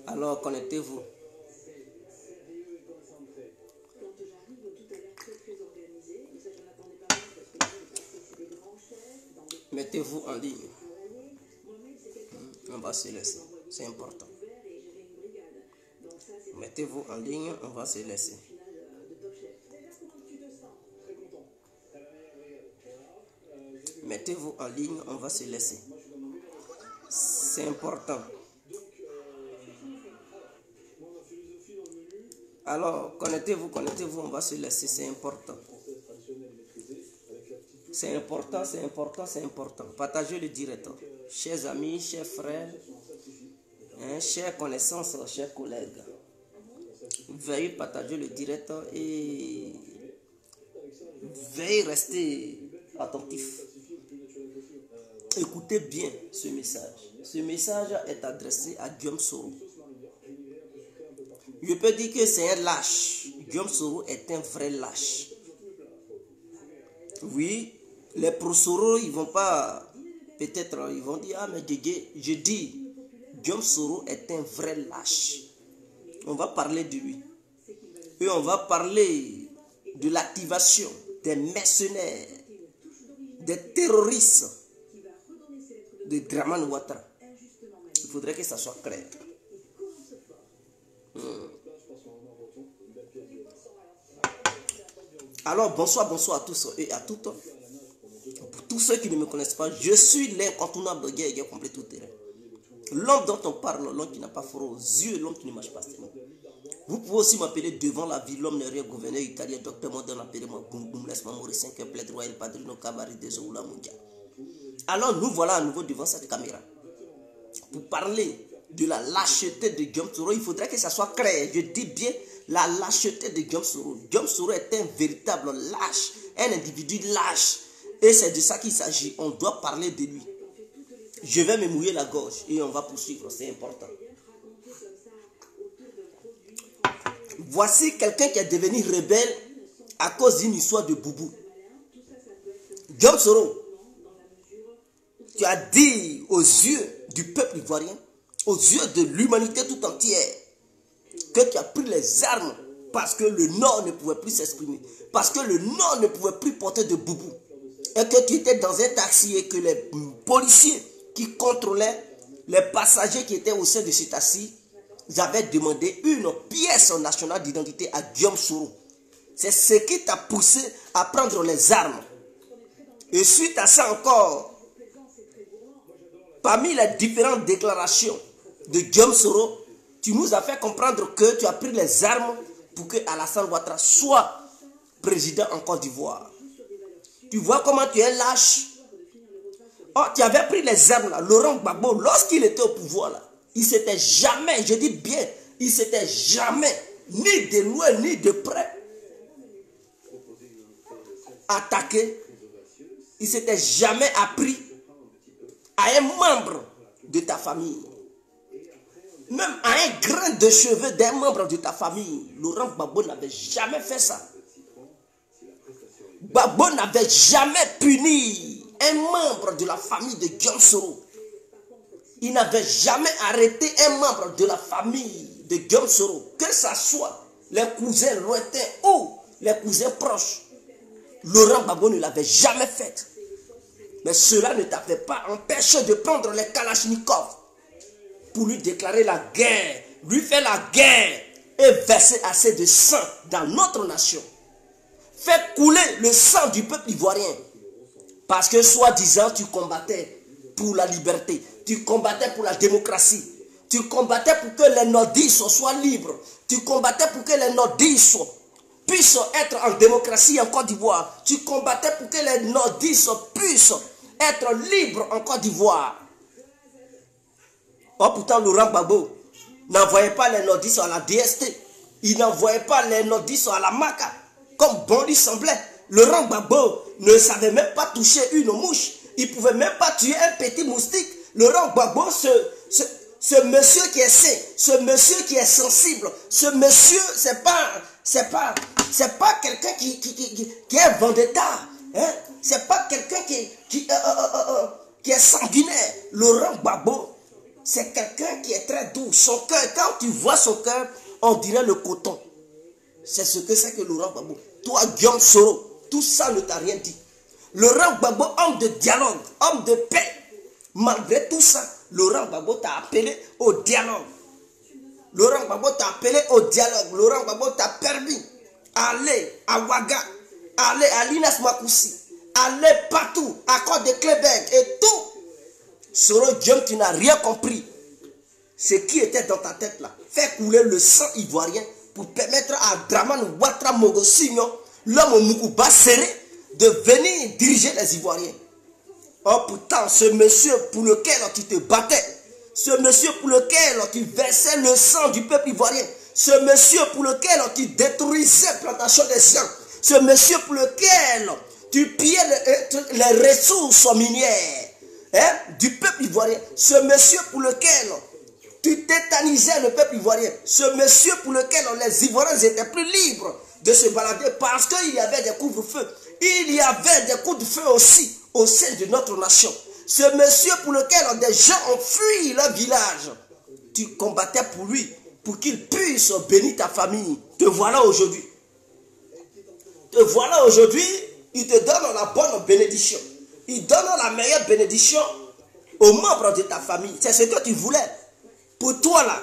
Alors, connectez-vous. Mettez-vous en ligne. On va se laisser. C'est important. Mettez-vous en ligne, on va se laisser. Mettez-vous en ligne, on va se laisser. C'est important. Alors, connectez-vous, on va se laisser, c'est important. C'est important, c'est important, c'est important. Partagez le direct. Chers amis, chers frères, chères connaissances, chers collègues. Veuillez partager le direct et veuillez rester attentif. Écoutez bien ce message. Ce message est adressé à Guillaume Soro. Je peux dire que c'est un lâche. Guillaume Soro est un vrai lâche. Oui, les pro-Soro, ils vont pas, peut-être, ils vont dire, ah mais je dis, Guillaume Soro est un vrai lâche. On va parler de lui. Et on va parler de l'activation des mercenaires, des terroristes de Dramane Ouattara. Il faudrait que ça soit clair. Alors, bonsoir à tous et à toutes. Pour tous ceux qui ne me connaissent pas, je suis l'incontournable guerre complet tout terrain. L'homme dont on parle, l'homme qui n'a pas froid aux yeux, l'homme qui ne marche pas seulement. Vous pouvez aussi m'appeler devant la vie, l'homme n'est rien, gouverneur italien, docteur moderne, appelez-moi Boum Boum, laisse-moi mourir 5 heures, plaide royal, padrino, cabaret, des Oula Mundia. Alors, nous voilà à nouveau devant cette caméra. Pour parler de la lâcheté de Guillaume Soro, il faudrait que ça soit clair. Je dis bien la lâcheté de Guillaume Soro. Guillaume Soro est un véritable lâche, un individu lâche. Et c'est de ça qu'il s'agit. On doit parler de lui. Je vais me mouiller la gorge et on va poursuivre. C'est important. Voici quelqu'un qui est devenu rebelle à cause d'une histoire de boubou. Guillaume Soro, tu as dit aux yeux du peuple ivoirien, aux yeux de l'humanité tout entière, que tu as pris les armes parce que le Nord ne pouvait plus s'exprimer, parce que le Nord ne pouvait plus porter de boubou, et que tu étais dans un taxi et que les policiers qui contrôlaient les passagers qui étaient au sein de ce taxi, j'avais demandé une pièce nationale d'identité à Guillaume Soro. C'est ce qui t'a poussé à prendre les armes. Et suite à ça encore, parmi les différentes déclarations de Guillaume Soro, tu nous as fait comprendre que tu as pris les armes pour que Alassane Ouattara soit président en Côte d'Ivoire. Tu vois comment tu es lâche. Oh, tu avais pris les armes là. Laurent Gbagbo, lorsqu'il était au pouvoir là, il s'était jamais, je dis bien, il s'était jamais, ni de loin ni de près, attaqué. Il s'était jamais appris à un membre de ta famille. Même à un grain de cheveux d'un membre de ta famille. Laurent Gbagbo n'avait jamais fait ça. Gbagbo n'avait jamais puni un membre de la famille de Guillaume Soro. Il n'avait jamais arrêté un membre de la famille de Guillaume Soro. Que ce soit les cousins lointains ou les cousins proches. Laurent Gbagbo ne l'avait jamais fait. Mais cela ne t'avait pas empêché de prendre les Kalachnikov pour lui déclarer la guerre, lui faire la guerre et verser assez de sang dans notre nation. Faire couler le sang du peuple ivoirien. Parce que soi-disant tu combattais pour la liberté, tu combattais pour la démocratie, tu combattais pour que les nordistes soient libres, tu combattais pour que les nordistes puissent être en démocratie en Côte d'Ivoire, tu combattais pour que les nordistes puissent être libres en Côte d'Ivoire. Oh, pourtant, Laurent Gbagbo n'envoyait pas les nordistes à la DST. Il n'envoyait pas les nordistes à la MACA. Comme bon lui semblait. Laurent Gbagbo ne savait même pas toucher une mouche. Il ne pouvait même pas tuer un petit moustique. Laurent Gbagbo, ce monsieur qui est sain, ce monsieur qui est sensible, ce monsieur, c'est pas quelqu'un qui est vendetta. Hein? C'est pas quelqu'un qui est sanguinaire. Laurent Gbagbo C'est quelqu'un qui est très doux. Son cœur, quand tu vois son cœur, on dirait le coton. C'est ce que c'est que Laurent Gbagbo. Toi, Guillaume Soro, tout ça ne t'a rien dit. Laurent Gbagbo, homme de dialogue, homme de paix. Malgré tout ça, Laurent Gbagbo t'a appelé au dialogue. Laurent Gbagbo t'a appelé au dialogue. Laurent Gbagbo t'a permis d'aller à Ouaga, aller à l'Ines Makoussi, aller partout, à Côte de Québec et tout. Soro Diom, tu n'as rien compris. Ce qui était dans ta tête là. Faire couler le sang ivoirien pour permettre à Dramane Ouattara Mogosigno, l'homme au Moukouba serré, de venir diriger les Ivoiriens. Oh pourtant, ce monsieur pour lequel tu te battais, ce monsieur pour lequel tu versais le sang du peuple ivoirien, ce monsieur pour lequel tu détruisais la plantation des gens, ce monsieur pour lequel tu pillais les ressources minières du peuple ivoirien, ce monsieur pour lequel tu tétanisais le peuple ivoirien, ce monsieur pour lequel les Ivoiriens étaient plus libres de se balader parce qu'il y avait des couvre-feux, il y avait des coups de feu aussi au sein de notre nation. Ce monsieur pour lequel des gens ont fui leur village, tu combattais pour lui, pour qu'il puisse bénir ta famille. Te voilà aujourd'hui. Te voilà aujourd'hui, il te donne la bonne bénédiction. Il donne la meilleure bénédiction aux membres de ta famille. C'est ce que tu voulais. Pour toi là,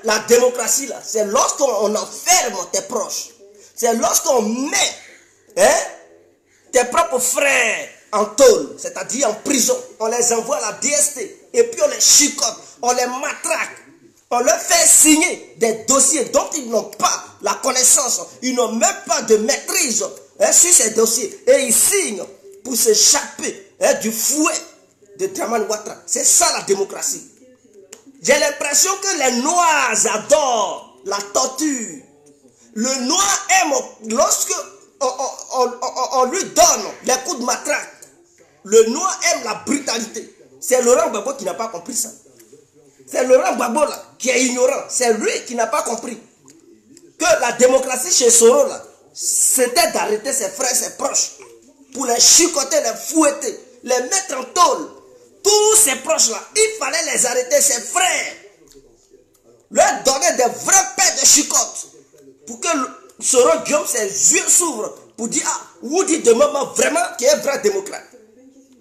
la démocratie là, c'est lorsqu'on enferme tes proches. C'est lorsqu'on met tes propres frères en tôle, c'est-à-dire en prison. On les envoie à la DST et puis on les chicote, on les matraque. On leur fait signer des dossiers dont ils n'ont pas la connaissance. Ils n'ont même pas de maîtrise sur ces dossiers. Et ils signent pour s'échapper du fouet de Dramane Ouattara. C'est ça la démocratie. J'ai l'impression que les Noirs adorent la torture. Le Noir aime lorsque on lui donne les coups de matraque. Le Noir aime la brutalité. C'est Laurent Gbagbo qui n'a pas compris ça. C'est Laurent Gbagbo là, qui est ignorant. C'est lui qui n'a pas compris que la démocratie chez Soro là, c'était d'arrêter ses frères, ses proches, pour les chicoter, les fouetter, les mettre en tôle. Tous ces proches là, il fallait les arrêter, ses frères, leur donner des vrais pains de chicote, pour que Soro Diom, ses yeux s'ouvrent, pour dire, ah, Woody de maman vraiment qui est vrai démocrate.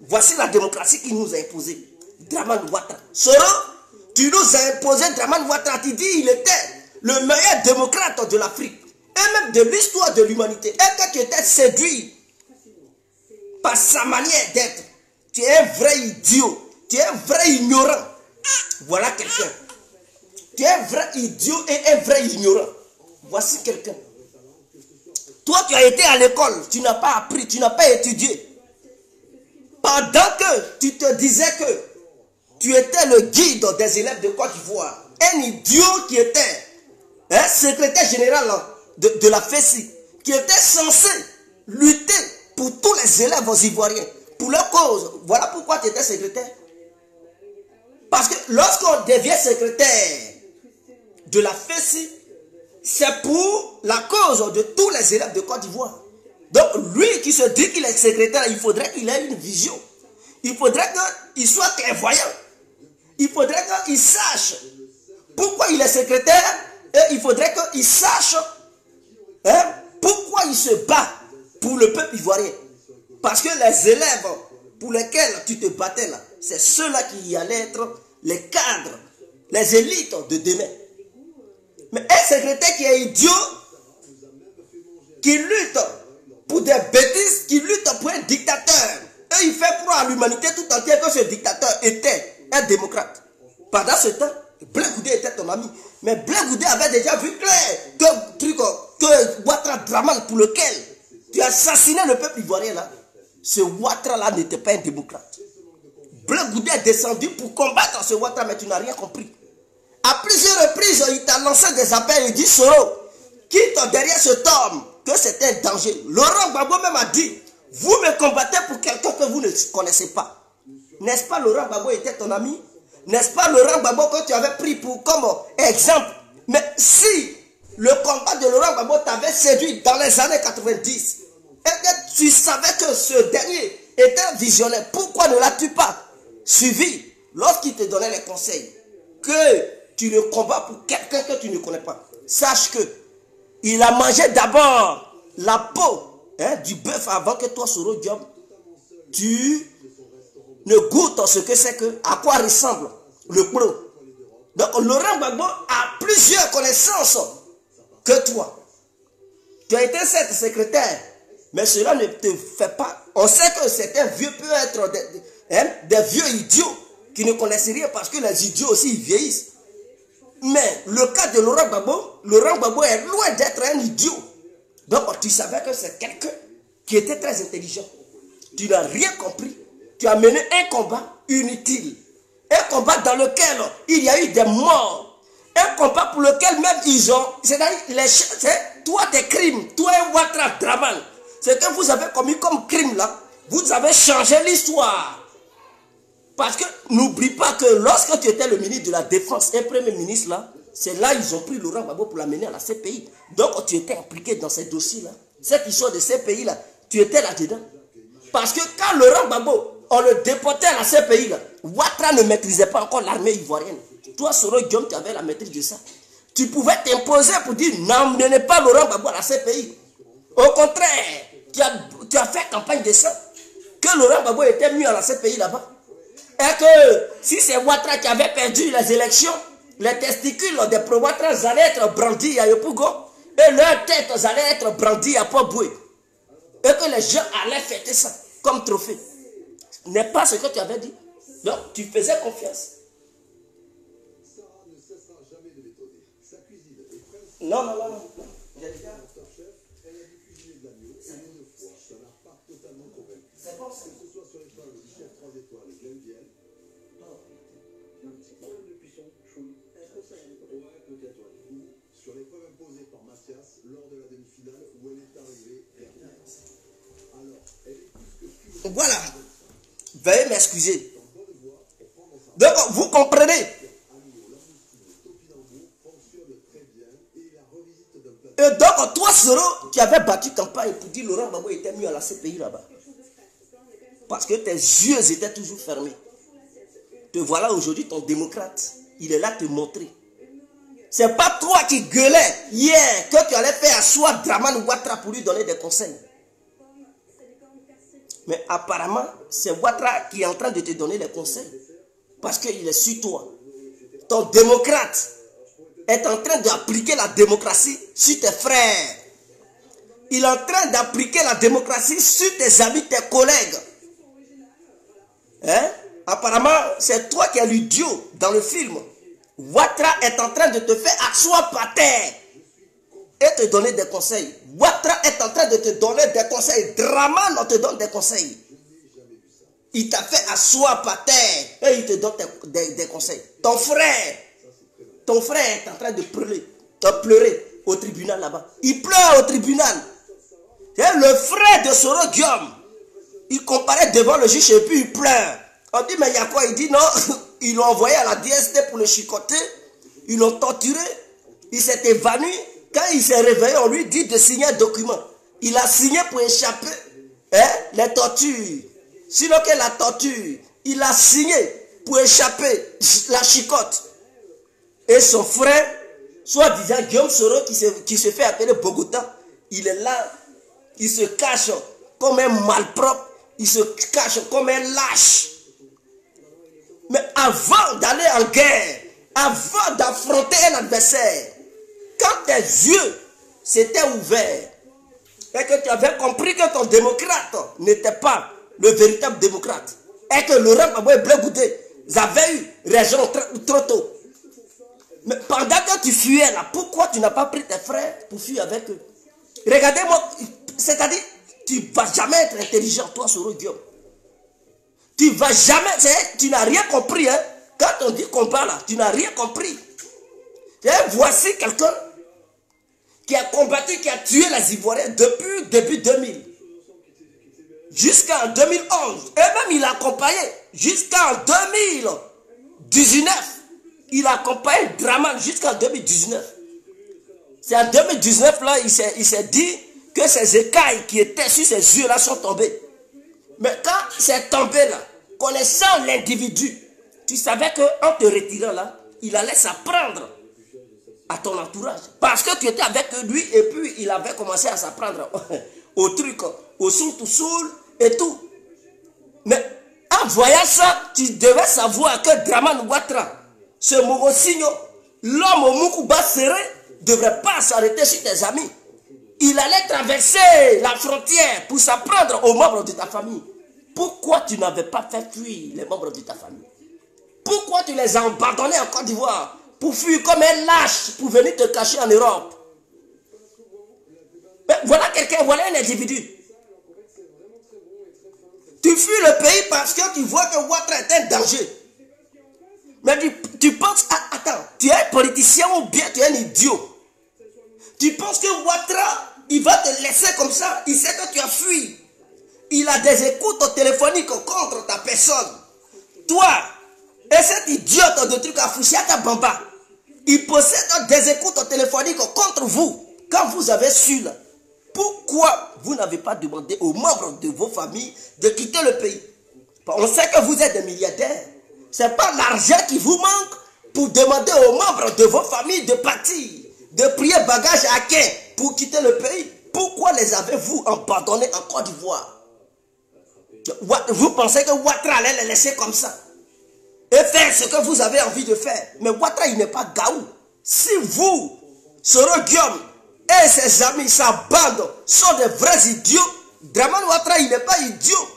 Voici la démocratie qu'il nous a imposée. Dramane Ouattara. Soro, tu nous as imposé Dramane Ouattara. Tu dis il était le meilleur démocrate de l'Afrique. Et même de l'histoire de l'humanité. Et que tu étais séduit par sa manière d'être. Tu es un vrai idiot. Tu es un vrai ignorant. Voilà quelqu'un. Tu es un vrai idiot et un vrai ignorant. Voici quelqu'un. Toi, tu as été à l'école. Tu n'as pas appris. Tu n'as pas étudié. Pendant que tu te disais que tu étais le guide des élèves de Côte d'Ivoire, un idiot qui était secrétaire général de la FESI, qui était censé lutter pour tous les élèves ivoiriens, pour leur cause. Voilà pourquoi tu étais secrétaire. Parce que lorsqu'on devient secrétaire de la FESI, c'est pour la cause de tous les élèves de Côte d'Ivoire. Donc lui qui se dit qu'il est secrétaire, il faudrait qu'il ait une vision. Il faudrait qu'il soit clairvoyant. Il faudrait qu'il sache pourquoi il est secrétaire. Et il faudrait qu'il sache pourquoi il se bat pour le peuple ivoirien. Parce que les élèves pour lesquels tu te battais là, c'est ceux-là qui allaient être les cadres, les élites de demain. Mais un secrétaire qui est idiot, qui lutte pour des bêtises, qui lutte pour un dictateur, et il fait croire à l'humanité tout entière que ce dictateur était un démocrate. Pendant ce temps, Blé Goudé était ton ami. Mais Blé Goudé avait déjà vu clair que Ouattara Dramane, pour lequel tu as assassiné le peuple ivoirien là, ce Ouattara là n'était pas un démocrate. Blé Goudé est descendu pour combattre ce Ouattara, mais tu n'as rien compris. À plusieurs reprises, il t'a lancé des appels, il dit Soro, quitte derrière cet homme, que c'était un danger. Laurent Gbagbo même a dit, vous me combattez pour quelqu'un que vous ne connaissez pas. N'est-ce pas Laurent Gbagbo était ton ami? N'est-ce pas Laurent Gbagbo que tu avais pris pour comme exemple? Mais si le combat de Laurent Gbagbo t'avait séduit dans les années 90, et que tu savais que ce dernier était visionnaire, pourquoi ne l'as-tu pas suivi lorsqu'il te donnait les conseils, que tu le combats pour quelqu'un que tu ne connais pas, sache que il a mangé d'abord la peau du bœuf avant que toi, Soro Diom, tu ne goûtes ce que c'est que, à quoi ressemble le pro. Donc, Laurent Gbagbo a plusieurs connaissances que toi. Tu as été certes secrétaire, mais cela ne te fait pas. On sait que certains vieux peuvent être des vieux idiots qui ne connaissent rien parce que les idiots aussi ils vieillissent. Mais le cas de Laurent Gbagbo est loin d'être un idiot. Donc tu savais que c'est quelqu'un qui était très intelligent. Tu n'as rien compris. Tu as mené un combat inutile. Un combat dans lequel il y a eu des morts. Un combat pour lequel même ils ont... C'est-à-dire, toi tes crimes, toi et Ouattara Draman, ce que vous avez commis comme crime là, vous avez changé l'histoire. Parce que n'oublie pas que lorsque tu étais le ministre de la Défense, un premier ministre là, c'est là ils ont pris Laurent Gbagbo pour l'amener à la CPI. Donc tu étais impliqué dans ces dossiers là. Cette histoire de CPI là, tu étais là-dedans. Parce que quand Laurent Gbagbo, on le déportait à la CPI là, Ouattara ne maîtrisait pas encore l'armée ivoirienne. Toi, Soro Diom, tu avais la maîtrise de ça. Tu pouvais t'imposer pour dire n'emmenez pas Laurent Gbagbo à la CPI. Au contraire, tu as fait campagne de ça. Que Laurent Gbagbo était mis à la CPI là-bas. Et que si c'est Ouattara qui avait perdu les élections, les testicules des pro-Ouattara allaient être brandis à Yopougo et leurs têtes allaient être brandies à Port-Boué. Et que les gens allaient fêter ça comme trophée. Ce n'est pas ce que tu avais dit. Donc tu faisais confiance. Non, non, non, non. C'est bon ça. Sur l'épreuve imposée par Mathias lors de la demi-finale où elle est arrivée dernière. Alors, elle est plus que plus... Voilà. Veuillez m'excuser. Donc, vous comprenez. Et donc, toi, Soro, tu avais battu campagne pour dire Laurent Gbagbo était mieux à la CPI là-bas. Parce que tes yeux étaient toujours fermés. Te voilà aujourd'hui ton démocrate. Il est là te montrer. C'est pas toi qui gueulais hier que tu allais faire asseoir Draman Ouattara pour lui donner des conseils. Mais apparemment, c'est Ouattara qui est en train de te donner les conseils. Parce qu'il est sur toi. Ton démocrate est en train d'appliquer la démocratie sur tes frères. Il est en train d'appliquer la démocratie sur tes amis, tes collègues. Hein? Apparemment, c'est toi qui es l'idiot dans le film. Ouattara est en train de te faire asseoir par terre et te donner des conseils. Ouattara est en train de te donner des conseils. Draman, on te donne des conseils. Il t'a fait asseoir par terre et il te donne des conseils. Ton frère est en train de pleurer au tribunal là-bas. Il pleure au tribunal. Et le frère de Soro Diom, il comparaît devant le juge et puis il pleure. On dit, mais il y a quoi? Il dit non, ils l'ont envoyé à la DST pour le chicoter, ils l'ont torturé, il s'est évanoui. Quand il s'est réveillé, on lui dit de signer un document. Il a signé pour échapper les tortures. Sinon que la torture, il a signé pour échapper la chicote. Et son frère, soi-disant Guillaume Soro, qui se fait appeler Bogota, il est là, il se cache comme un malpropre, il se cache comme un lâche. Mais avant d'aller en guerre, avant d'affronter un adversaire, quand tes yeux s'étaient ouverts et que tu avais compris que ton démocrate n'était pas le véritable démocrate et que Laurent Gbagbo et Blé Goudé avaient eu raison trop tôt. Mais pendant que tu fuyais là, pourquoi tu n'as pas pris tes frères pour fuir avec eux? Regardez-moi, c'est-à-dire, tu ne vas jamais être intelligent, toi, Soro Diom. Tu ne vas jamais, tu n'as rien compris. Hein? Quand on dit combat là, tu n'as rien compris. Et voici quelqu'un qui a combattu, qui a tué les Ivoiriens depuis début 2000. Jusqu'en 2011. Et même il a accompagné jusqu'en 2019. Il a accompagné Draman jusqu'en 2019. C'est en 2019 là, il s'est dit que ces écailles qui étaient sur ses yeux là sont tombées. Mais quand c'est tombé là, connaissant l'individu, tu savais qu'en te retirant là, il allait s'apprendre à ton entourage. Parce que tu étais avec lui et puis il avait commencé à s'apprendre au truc, au soul et tout. Mais en voyant ça, tu devais savoir que Dramane Ouattara, ce Mogosigno, l'homme au Moukouba serré, ne devrait pas s'arrêter sur tes amis. Il allait traverser la frontière pour s'apprendre aux membres de ta famille. Pourquoi tu n'avais pas fait fuir les membres de ta famille? Pourquoi tu les as abandonnés en Côte d'Ivoire pour fuir comme un lâche pour venir te cacher en Europe? Mais voilà quelqu'un, voilà un individu. Tu fuis le pays parce que tu vois que Ouattara est un danger. Mais tu penses, attends, tu es un politicien ou bien tu es un idiot? Tu penses que Ouattara, il va te laisser comme ça? Il sait que tu as fui. Il a des écoutes téléphoniques contre ta personne. Toi, et cet idiote de truc à Fouchiata Bamba, il possède des écoutes téléphoniques contre vous. Quand vous avez su là, pourquoi vous n'avez pas demandé aux membres de vos familles de quitter le pays? On sait que vous êtes des milliardaires. Ce n'est pas l'argent qui vous manque pour demander aux membres de vos familles de partir, de prier bagage à quai pour quitter le pays. Pourquoi les avez-vous abandonnés en Côte d'Ivoire? Vous pensez que Ouattara allait les laisser comme ça et faire ce que vous avez envie de faire? Mais Ouattara, il n'est pas Gaou. Si vous, Soro Guillaume et ses amis, sa bande, sont des vrais idiots, Dramane Ouattara, il n'est pas idiot.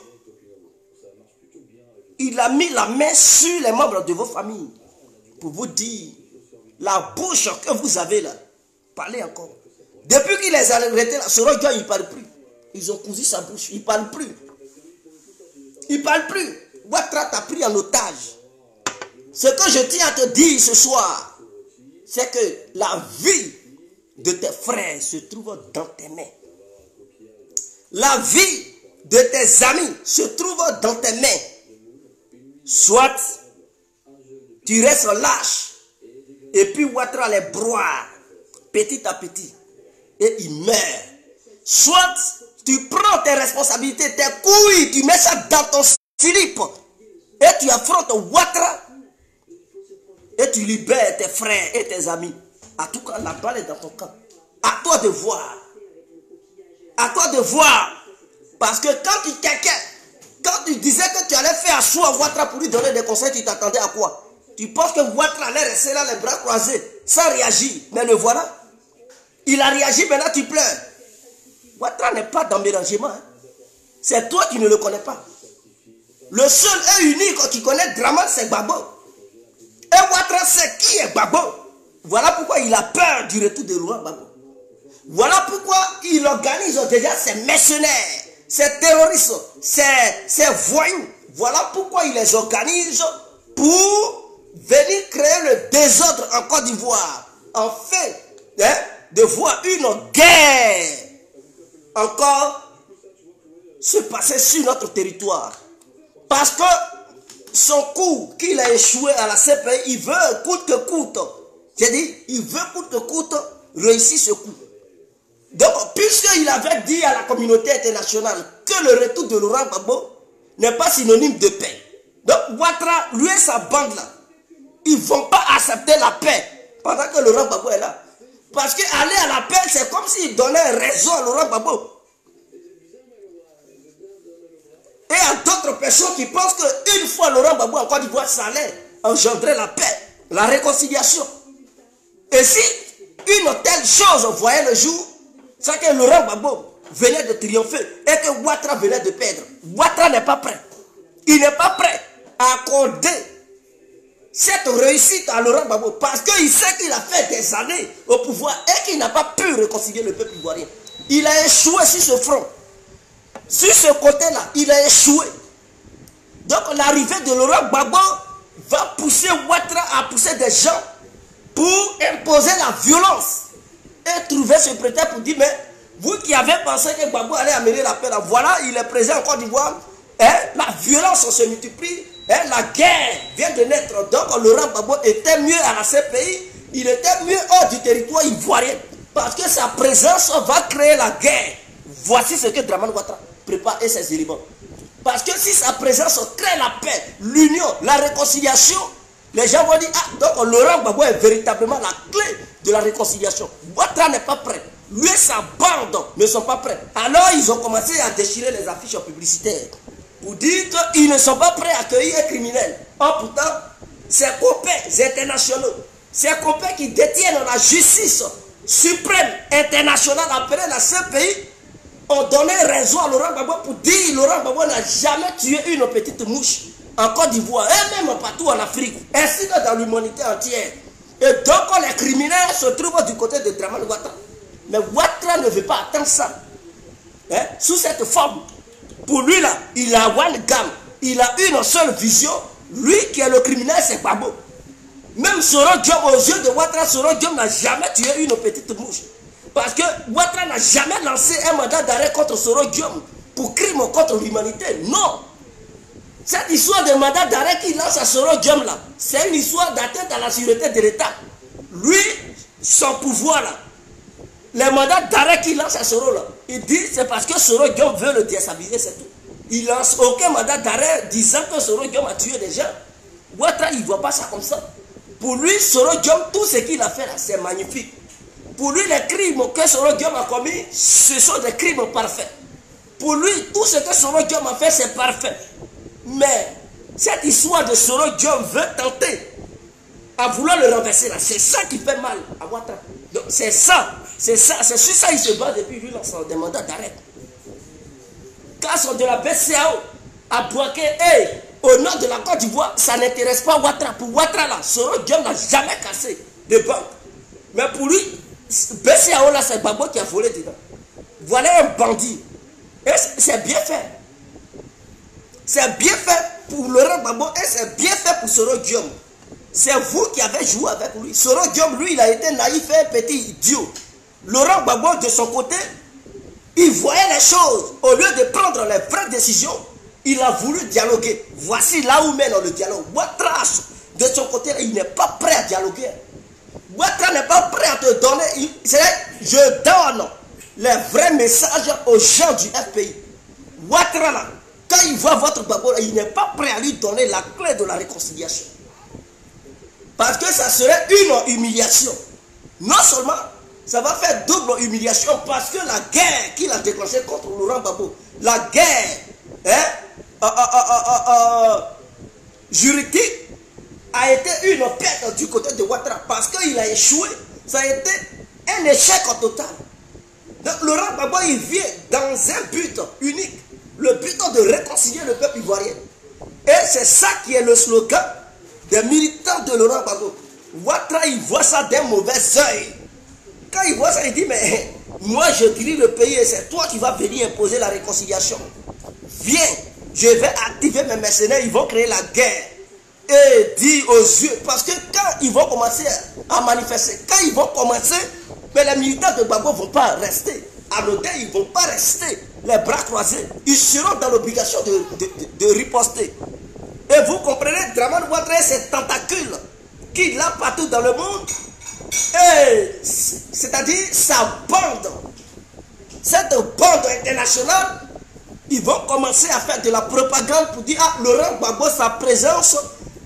Il a mis la main sur les membres de vos familles pour vous dire la bouche que vous avez là. Parlez encore. Depuis qu'il les a arrêtés là, Soro Guillaume, il ne parle plus. Ils ont cousu sa bouche, il ne parle plus. Il ne parle plus. Ouattara t'a pris en otage. Ce que je tiens à te dire ce soir, c'est que la vie de tes frères se trouve dans tes mains. La vie de tes amis se trouve dans tes mains. Soit tu restes lâche et puis Ouattara les broie petit à petit et il meurt. Soit tu prends tes responsabilités, tes couilles, tu mets ça dans ton slip et tu affrontes Ouattara et tu libères tes frères et tes amis. En tout cas, la balle est dans ton camp. À toi de voir. À toi de voir. Parce que quand tu disais que tu allais faire asseoir à Ouattara pour lui donner des conseils, tu t'attendais à quoi? Tu penses que Ouattara allait rester là, les bras croisés, sans réagir. Mais le voilà. Il a réagi, maintenant tu pleures. Ouattara n'est pas dans mélangement. Hein. C'est toi qui ne le connais pas. Le seul et unique qui connaît Dramane, c'est Gbagbo. Et Ouattara sait qui est Gbagbo. Voilà pourquoi il a peur du retour de Laurent Gbagbo. Voilà pourquoi il organise déjà ses mercenaires, ses terroristes, ses voyous. Voilà pourquoi il les organise pour venir créer le désordre en Côte d'Ivoire. En fait, de voir une guerre encore se passer sur notre territoire. Parce que son coup qu'il a échoué à la CPI, il veut coûte que coûte. J'ai dit, il veut coûte que coûte réussir ce coup. Donc, puisqu'il avait dit à la communauté internationale que le retour de Laurent Gbagbo n'est pas synonyme de paix. Donc, Ouattara, lui et sa bande là, ils ne vont pas accepter la paix pendant que Laurent Gbagbo est là. Parce qu'aller à la paix, c'est comme s'il donnait raison à Laurent Gbagbo. Et à d'autres personnes qui pensent qu'une fois Laurent Gbagbo en Côte d'Ivoire, ça allait engendrer la paix, la réconciliation. Et si une telle chose voyait le jour, c'est que Laurent Gbagbo venait de triompher et que Ouattara venait de perdre. Ouattara n'est pas prêt. Il n'est pas prêt à accorder cette réussite à Laurent Gbagbo parce qu'il sait qu'il a fait des années au pouvoir et qu'il n'a pas pu réconcilier le peuple ivoirien. Il a échoué sur ce front. Sur ce côté-là, il a échoué. Donc l'arrivée de Laurent Gbagbo va pousser Ouattara à pousser des gens pour imposer la violence et trouver ce prétexte pour dire, mais vous qui avez pensé que Gbagbo allait amener la paix, là, voilà, il est présent en Côte d'Ivoire, la violence se multiplie, la guerre vient de naître. Donc Laurent Gbagbo était mieux à la CPI, il était mieux hors du territoire ivoirien, parce que sa présence va créer la guerre. Voici ce que Dramane Ouattara prépare et ses éléments. Parce que si sa présence crée la paix, l'union, la réconciliation, les gens vont dire, ah, donc Laurent Gbagbo est véritablement la clé de la réconciliation. Ouattara n'est pas prêt. Lui et sa bande ne sont pas prêts. Alors ils ont commencé à déchirer les affiches publicitaires pour dire qu'ils ne sont pas prêts à accueillir un criminel. Or pourtant, ces copains internationaux, ces copains qui détiennent la justice suprême internationale après la CPI, ont donné raison à Laurent Gbagbo pour dire que Laurent Gbagbo n'a jamais tué une petite mouche en Côte d'Ivoire et même partout en Afrique, ainsi que dans l'humanité entière. Et donc les criminels se trouvent du côté de Dramane Ouattara. Mais Ouattara ne veut pas attendre ça. Hein? Sous cette forme, pour lui là, il a one gamme, il a une seule vision. Lui qui est le criminel, c'est Gbagbo. Même Soro Diom, aux yeux de Ouattara, Soro Diom n'a jamais tué une petite mouche. Parce que Ouattara n'a jamais lancé un mandat d'arrêt contre Soro Diom pour crime contre l'humanité. Non. Cette histoire de mandat d'arrêt qu'il lance à Soro Diom là, c'est une histoire d'atteinte à la sûreté de l'État. Lui, son pouvoir là, les mandats d'arrêt qu'il lance à Soro là, il dit c'est parce que Soro Diom veut le déstabiliser, c'est tout. Il lance aucun mandat d'arrêt disant que Soro Diom a tué des gens. Ouattara, il ne voit pas ça comme ça. Pour lui, Soro Diom, tout ce qu'il a fait là, c'est magnifique. Pour lui, les crimes que Soro Diom a commis, ce sont des crimes parfaits. Pour lui, tout ce que Soro Diom a fait, c'est parfait. Mais cette histoire de Soro Diom veut tenter à vouloir le renverser là. C'est ça qui fait mal à Ouattara. Donc c'est ça, c'est sur ça il se bat depuis lui dans son mandat d'arrêt. Quand son de la BCAO a bloqué, hey, au nord de la Côte d'Ivoire, ça n'intéresse pas Ouattara. Pour Ouattara là, Soro Diom n'a jamais cassé de banque. Mais pour lui, BCAO là, c'est Gbagbo qui a volé dedans. Voilà un bandit. Et c'est bien fait. C'est bien fait pour Laurent Gbagbo et c'est bien fait pour Soro Diom. C'est vous qui avez joué avec lui. Soro Diom, lui, il a été naïf et un petit idiot. Laurent Gbagbo, de son côté, il voyait les choses. Au lieu de prendre les vraies décisions, il a voulu dialoguer. Voici là où mène le dialogue. Ouattara, de son côté, il n'est pas prêt à dialoguer. Ouattara n'est pas prêt à te donner. Je donne les vrais messages aux gens du FPI. Ouattara, là, quand il voit votre Gbagbo, il n'est pas prêt à lui donner la clé de la réconciliation. Parce que ça serait une humiliation. Non seulement, ça va faire double humiliation parce que la guerre qu'il a déclenchée contre Laurent Gbagbo, la guerre juridique a été une perte du côté de Ouattara parce qu'il a échoué. Ça a été un échec total. Donc Laurent Gbagbo, il vient dans un but unique, le but de réconcilier le peuple ivoirien. Et c'est ça qui est le slogan des militants de Laurent Gbagbo. Ouattara, il voit ça d'un mauvais œil. Quand il voit ça, il dit, mais moi je dirige le pays et c'est toi qui vas venir imposer la réconciliation. Viens, je vais activer mes mercenaires, ils vont créer la guerre. Et dire aux yeux, parce que quand ils vont commencer à manifester, quand ils vont commencer, mais les militants de Gbagbo ne vont pas rester anodins, ils ne vont pas rester les bras croisés. Ils seront dans l'obligation de riposter. Et vous comprenez, Dramane Ouattara, ces tentacules qu'il a partout dans le monde, c'est-à-dire sa bande, cette bande internationale, ils vont commencer à faire de la propagande pour dire, ah, Laurent Gbagbo, sa présence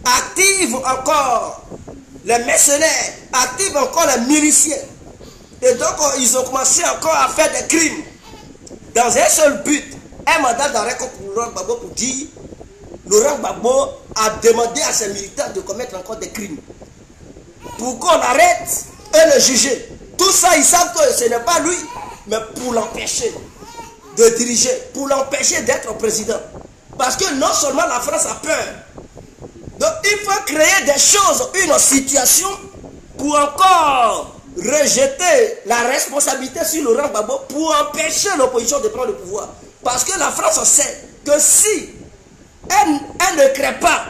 active encore les mercenaires, active encore les miliciens. Et donc, ils ont commencé encore à faire des crimes dans un seul but, un mandat d'arrêt contre Laurent Gbagbo pour dire, Laurent Gbagbo a demandé à ses militants de commettre encore des crimes pour qu'on arrête et le juger. Tout ça, ils savent que ce n'est pas lui, mais pour l'empêcher de diriger, pour l'empêcher d'être président. Parce que non seulement la France a peur, donc il faut créer des choses, une situation pour encore rejeter la responsabilité sur Laurent Gbagbo pour empêcher l'opposition de prendre le pouvoir. Parce que la France sait que si elle ne crée pas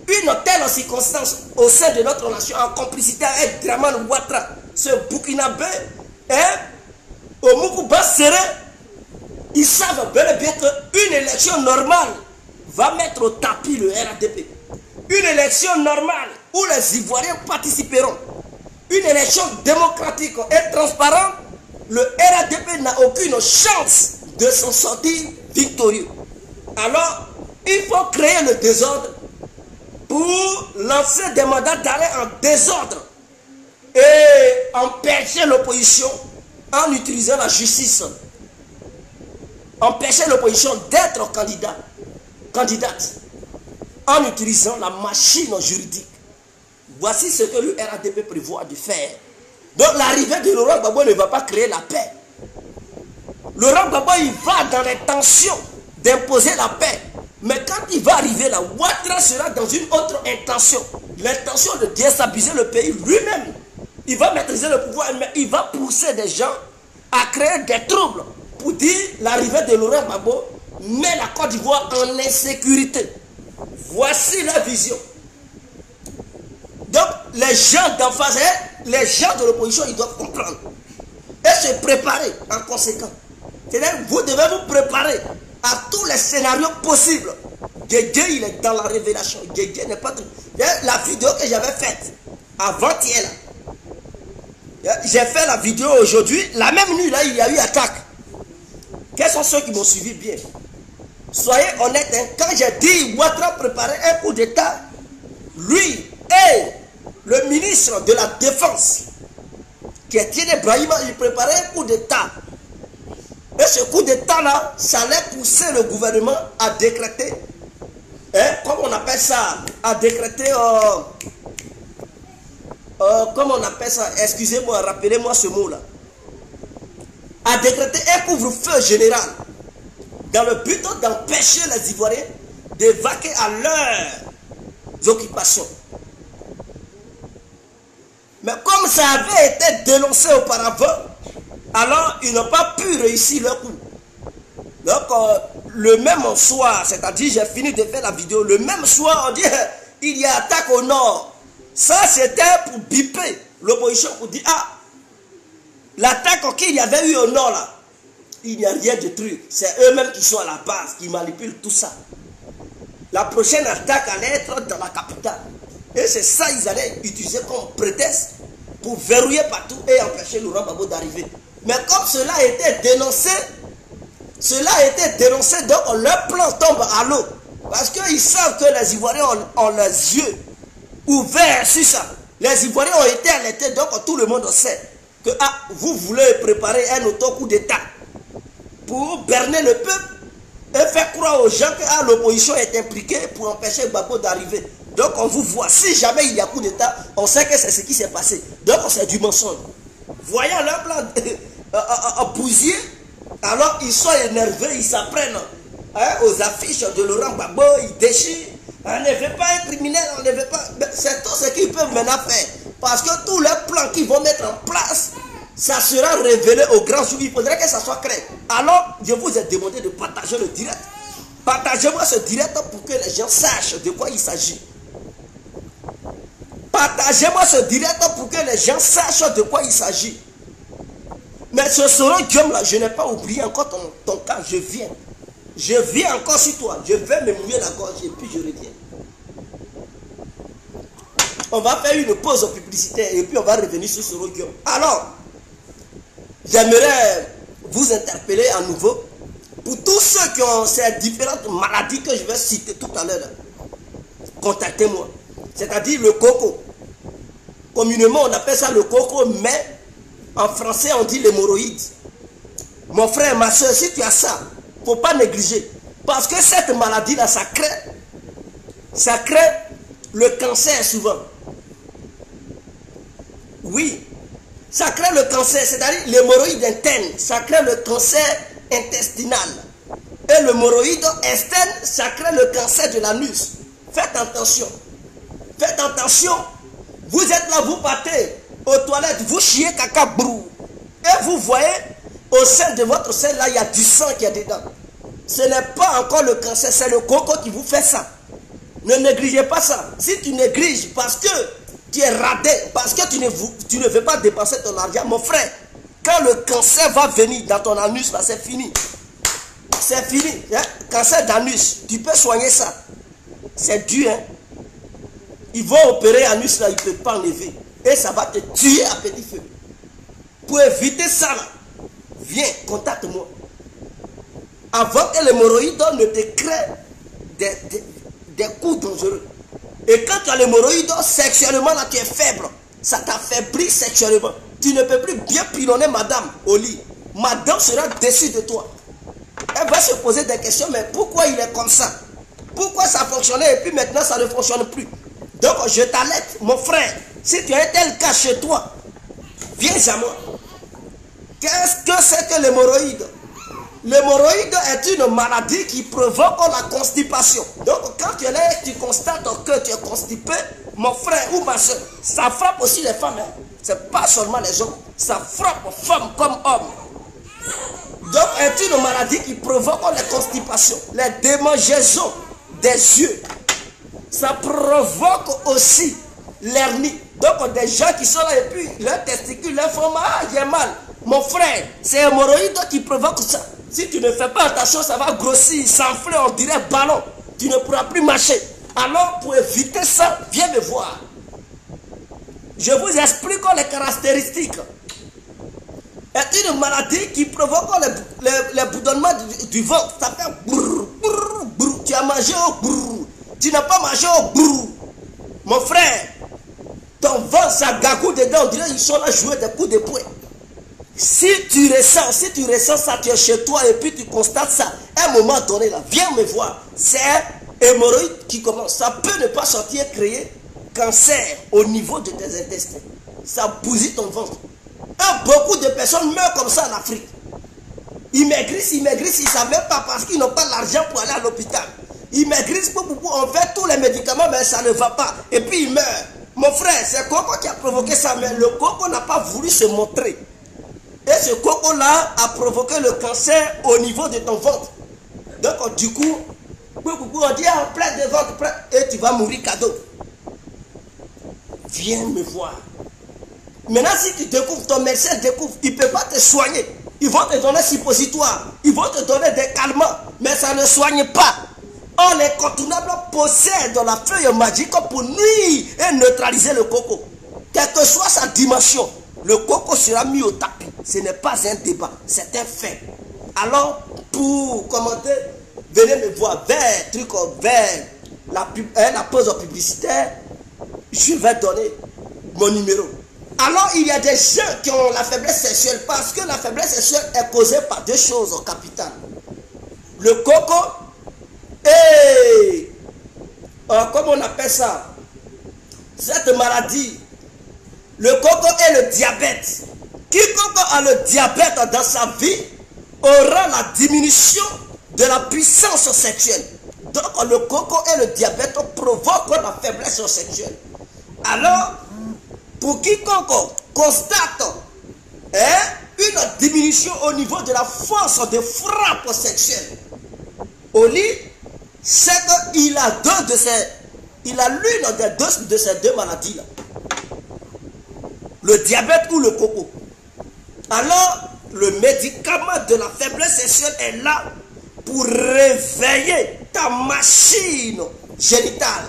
une telle circonstance au sein de notre nation en complicité avec Dramane Ouattara, ce Burkinabé, au Moukouba Serré, ils savent bel et bien qu'une élection normale va mettre au tapis le RADP. Une élection normale où les Ivoiriens participeront. Une élection démocratique et transparente, le RADP n'a aucune chance de s'en sortir victorieux. Alors, il faut créer le désordre pour lancer des mandats d'arrêt en désordre et empêcher l'opposition en utilisant la justice. Empêcher l'opposition d'être candidate en utilisant la machine juridique. Voici ce que le RADP prévoit de faire. Donc l'arrivée de Laurent Gbagbo ne va pas créer la paix. Laurent Gbagbo, il va dans l'intention d'imposer la paix. Mais quand il va arriver là, Ouattara sera dans une autre intention. L'intention de déstabiliser le pays lui-même. Il va maîtriser le pouvoir, mais il va pousser des gens à créer des troubles pour dire l'arrivée de Laurent Gbagbo met la Côte d'Ivoire en insécurité. Voici la vision. Donc les gens d'en face, les gens de l'opposition, ils doivent comprendre et se préparer en conséquence. C'est-à-dire vous devez vous préparer à tous les scénarios possibles. Guégué, il est dans la révélation. Guégué n'est pas... La vidéo que j'avais faite avant-hier, j'ai fait la vidéo aujourd'hui. La même nuit, là, il y a eu attaque. Quels sont ceux qui m'ont suivi bien? Soyez honnêtes, hein, quand j'ai dit Ouattara préparait un coup d'État, lui et le ministre de la Défense, qui est Tiene Brahima, il préparait un coup d'État. Et ce coup d'État-là, ça allait pousser le gouvernement à décréter, hein, comment on appelle ça, à décréter, comment on appelle ça, excusez-moi, rappelez-moi ce mot-là, à décréter un couvre-feu général, dans le but d'empêcher les Ivoiriens d'évacuer à leurs occupations. Mais comme ça avait été dénoncé auparavant, alors ils n'ont pas pu réussir leur coup. Donc le même soir, c'est-à-dire j'ai fini de faire la vidéo, le même soir on dit il y a attaque au nord. Ça c'était pour biper l'opposition, pour dire ah, l'attaque qu'il y avait eu au nord là, il n'y a rien de truc. C'est eux-mêmes qui sont à la base, qui manipulent tout ça. La prochaine attaque allait être dans la capitale. Et c'est ça qu'ils allaient utiliser comme prétexte pour verrouiller partout et empêcher Laurent Gbagbo d'arriver. Mais comme cela a été dénoncé, donc leur plan tombe à l'eau. Parce qu'ils savent que les Ivoiriens ont les yeux ouverts sur ça. Les Ivoiriens ont été alertés, donc tout le monde sait que ah, vous voulez préparer un auto-coup d'État pour berner le peuple et faire croire aux gens que ah, l'opposition est impliquée pour empêcher Gbagbo d'arriver. Donc on vous voit, si jamais il y a coup d'État, on sait que c'est ce qui s'est passé. Donc c'est du mensonge. Voyant leur plan bousiller, alors ils sont énervés, ils s'apprennent aux affiches de Laurent Gbagbo, ils déchirent. On ne veut pas un criminel, on ne veut pas... C'est tout ce qu'ils peuvent maintenant faire. Parce que tous les plans qu'ils vont mettre en place, ça sera révélé au grand jour. Il faudrait que ça soit clair. Alors, je vous ai demandé de partager le direct. Partagez-moi ce direct pour que les gens sachent de quoi il s'agit. Partagez-moi ce direct pour que les gens sachent de quoi il s'agit. Mais ce Soro Guillaume là, je n'ai pas oublié encore ton cas, je viens. Je viens encore sur toi. Je vais me mouiller la gorge et puis je reviens. On va faire une pause publicitaire et puis on va revenir sur Soro Guillaume. Alors, j'aimerais vous interpeller à nouveau pour tous ceux qui ont ces différentes maladies que je vais citer tout à l'heure. Contactez-moi. C'est-à-dire le coco. Communément, on appelle ça le coco, mais en français, on dit l'hémorroïde. Mon frère, ma soeur, si tu as ça, il ne faut pas négliger. Parce que cette maladie-là, ça crée le cancer souvent. Oui, ça crée le cancer, c'est-à-dire l'hémorroïde interne, ça crée le cancer intestinal. Et l'hémorroïde externe, ça crée le cancer de l'anus. Faites attention. Faites attention. Vous êtes là, vous partez aux toilettes, vous chiez caca brou. Et vous voyez, au sein de votre sein, là, il y a du sang qui est dedans. Ce n'est pas encore le cancer, c'est le coco qui vous fait ça. Ne négligez pas ça. Si tu négliges parce que tu es radé, parce que tu ne veux pas dépenser ton argent, mon frère, quand le cancer va venir dans ton anus, là, c'est fini. C'est fini. Hein? Cancer d'anus, tu peux soigner ça. C'est dur, hein. Ils vont opérer anus là, ils ne peuvent pas enlever. Et ça va te tuer à petit feu. Pour éviter ça là, viens, contacte-moi. avant que l'hémorroïde ne te crée des coups dangereux. Et quand tu as l'hémorroïde, sexuellement, là, tu es faible. Ça t'affaiblit sexuellement. Tu ne peux plus bien pilonner madame au lit. Madame sera déçue de toi. Elle va se poser des questions, mais pourquoi il est comme ça? Pourquoi ça fonctionnait et puis maintenant ça ne fonctionne plus? Donc je t'alerte, mon frère, si tu as un tel cas chez toi, viens à moi. Qu'est-ce que c'est que l'hémorroïde? L'hémorroïde est une maladie qui provoque la constipation. Donc quand tu es là et tu constates que tu es constipé, mon frère ou ma soeur, ça frappe aussi les femmes. Hein. C'est pas seulement les hommes. Ça frappe femmes comme hommes. Donc est une maladie qui provoque la constipation, les démangeaisons des yeux. Ça provoque aussi l'hernie. Donc des gens qui sont là et puis leurs testicules, leur font mal, j'ai mal. Mon frère, c'est l'hémorroïde qui provoque ça. Si tu ne fais pas attention, ça va grossir, s'enfler, on dirait ballon. Tu ne pourras plus marcher. Alors, pour éviter ça, viens me voir. Je vous explique les caractéristiques. C'est une maladie qui provoque le bourdonnement du ventre. Ça fait brrr, brrr, brrr. Tu as mangé au brrr. Tu n'as pas mangé au brrr. Mon frère, ton ventre, ça gagouille dedans. On dirait qu'ils sont là jouer des coups de poing. Si tu ressens ça, tu es chez toi et puis tu constates ça, à un moment donné, là, viens me voir. C'est hémorroïde qui commence. Ça peut ne pas sortir, créer cancer au niveau de tes intestins. Ça bousille ton ventre. Et beaucoup de personnes meurent comme ça en Afrique. Ils maigrissent, ils ne savent même pas parce qu'ils n'ont pas l'argent pour aller à l'hôpital. Ils maigrissent, on fait tous les médicaments, mais ça ne va pas. Et puis ils meurent. Mon frère, c'est Coco qui a provoqué ça, mais le Coco n'a pas voulu se montrer. Et ce coco-là a provoqué le cancer au niveau de ton ventre. Donc, du coup, on dit plein de ventre, et tu vas mourir cadeau. Viens me voir. Maintenant, si tu découvres, ton médecin découvre, il ne peut pas te soigner. Ils vont te donner suppositoire, ils vont te donner des calmants, mais ça ne soigne pas. On l'incontournable possède la feuille magique pour nuire et neutraliser le coco. Quelle que soit sa dimension, le coco sera mis au tapis. Ce n'est pas un débat, c'est un fait. Alors, pour commenter, venez me voir vers la pause publicitaire. Je vais donner mon numéro. Alors, il y a des gens qui ont la faiblesse sexuelle parce que la faiblesse sexuelle est causée par deux choses capitales. Le coco et, comment on appelle ça, cette maladie, le coco et le diabète. Quiconque a le diabète dans sa vie aura la diminution de la puissance sexuelle. Donc le coco et le diabète provoquent la faiblesse sexuelle. Alors, pour quiconque constate une diminution au niveau de la force de frappe sexuelle au lit, c'est qu'il a l'une de ces deux maladies-là. Le diabète ou le coco. Alors, le médicament de la faiblesse sexuelle est là pour réveiller ta machine génitale.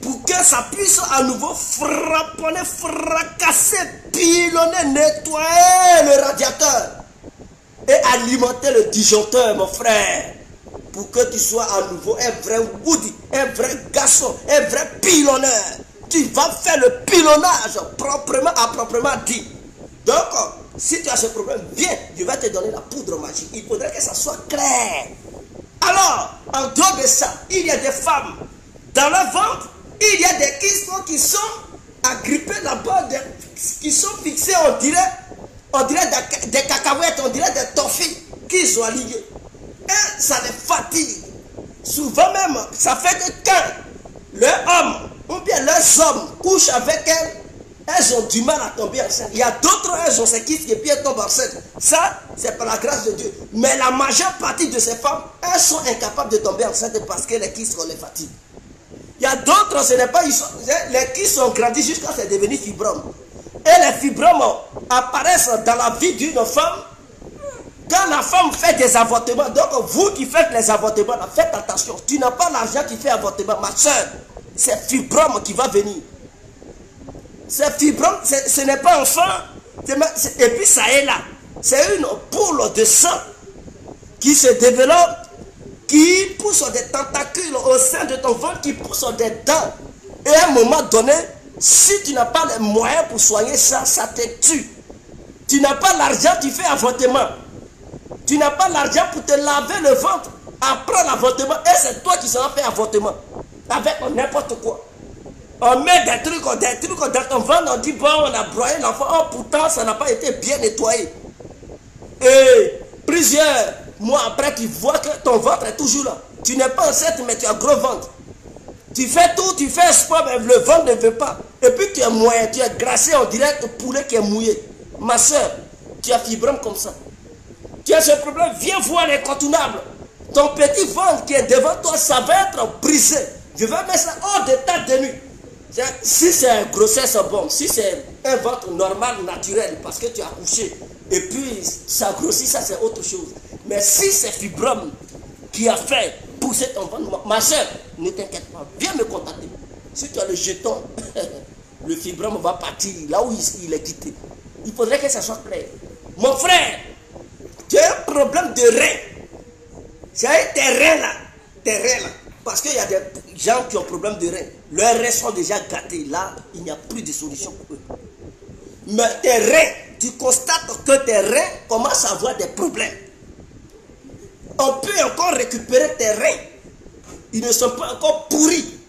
Pour que ça puisse à nouveau frapponner, fracasser, pilonner, nettoyer le radiateur. Et alimenter le disjoncteur, mon frère. Pour que tu sois à nouveau un vrai Woody, un vrai garçon, un vrai pilonneur. Tu vas faire le pilonnage à proprement dit. Donc, si tu as ce problème, viens, je vais te donner la poudre magique. Il faudrait que ça soit clair. Alors, en dehors de ça, il y a des femmes dans leur ventre, il y a des kystes qui sont agrippés là-bas, qui sont fixés, on dirait des cacahuètes, on dirait des toffees qui sont alignés. Et ça les fatigue. Souvent même, ça fait que quand leur homme ou bien leurs hommes couchent avec elles, elles ont du mal à tomber enceinte. Il y a d'autres, elles ont ces kystes et puis elles tombent enceinte. Ça, c'est par la grâce de Dieu. Mais la majeure partie de ces femmes, elles sont incapables de tomber enceinte parce que les kystes les fatiguent. Il y a d'autres, ce n'est pas, les kystes ont grandi jusqu'à ce devenu fibromes. Et les fibromes apparaissent dans la vie d'une femme quand la femme fait des avortements. Donc vous qui faites les avortements, faites attention. Tu n'as pas l'argent qui fait avortement, ma soeur. C'est fibrome qui va venir. C'est fibrome, ce n'est pas enfant. Et puis ça est là. C'est une boule de sang qui se développe, qui pousse des tentacules au sein de ton ventre, qui pousse des dents. Et à un moment donné, si tu n'as pas les moyens pour soigner ça, ça te tue. Tu n'as pas l'argent, tu fais avortement. Tu n'as pas l'argent pour te laver le ventre après l'avortement. Et c'est toi qui seras fait avortement. Avec n'importe quoi. On met des trucs dans ton ventre, on dit bon, on a broyé l'enfant. Oh, pourtant, ça n'a pas été bien nettoyé. Et plusieurs mois après, tu vois que ton ventre est toujours là. Tu n'es pas enceinte, mais tu as gros ventre. Tu fais tout, tu fais sport, mais le ventre ne veut pas. Et puis tu es moyen, tu es grassé, on dirait un poulet qui est mouillé. Ma soeur, tu as fibrome comme ça. Tu as ce problème, viens voir l'incontournable. Ton petit ventre qui est devant toi, ça va être brisé. Je vais mettre ça hors de ta tenue. Si c'est une grossesse, bon. Si c'est un ventre normal, naturel, parce que tu as couché, et puis ça grossit, ça c'est autre chose. Mais si c'est fibrome qui a fait pousser ton ventre, ma soeur, ne t'inquiète pas, viens me contacter. Si tu as le jeton, le fibrome va partir là où il est quitté. Il faudrait que ça soit clair. Mon frère, tu as un problème de rein. C'est tes reins là. Tes reins là. Parce qu'il y a des gens qui ont problème de reins. Leurs reins sont déjà gâtés. Là, il n'y a plus de solution pour eux. Mais tes reins, tu constates que tes reins commencent à avoir des problèmes. On peut encore récupérer tes reins. Ils ne sont pas encore pourris.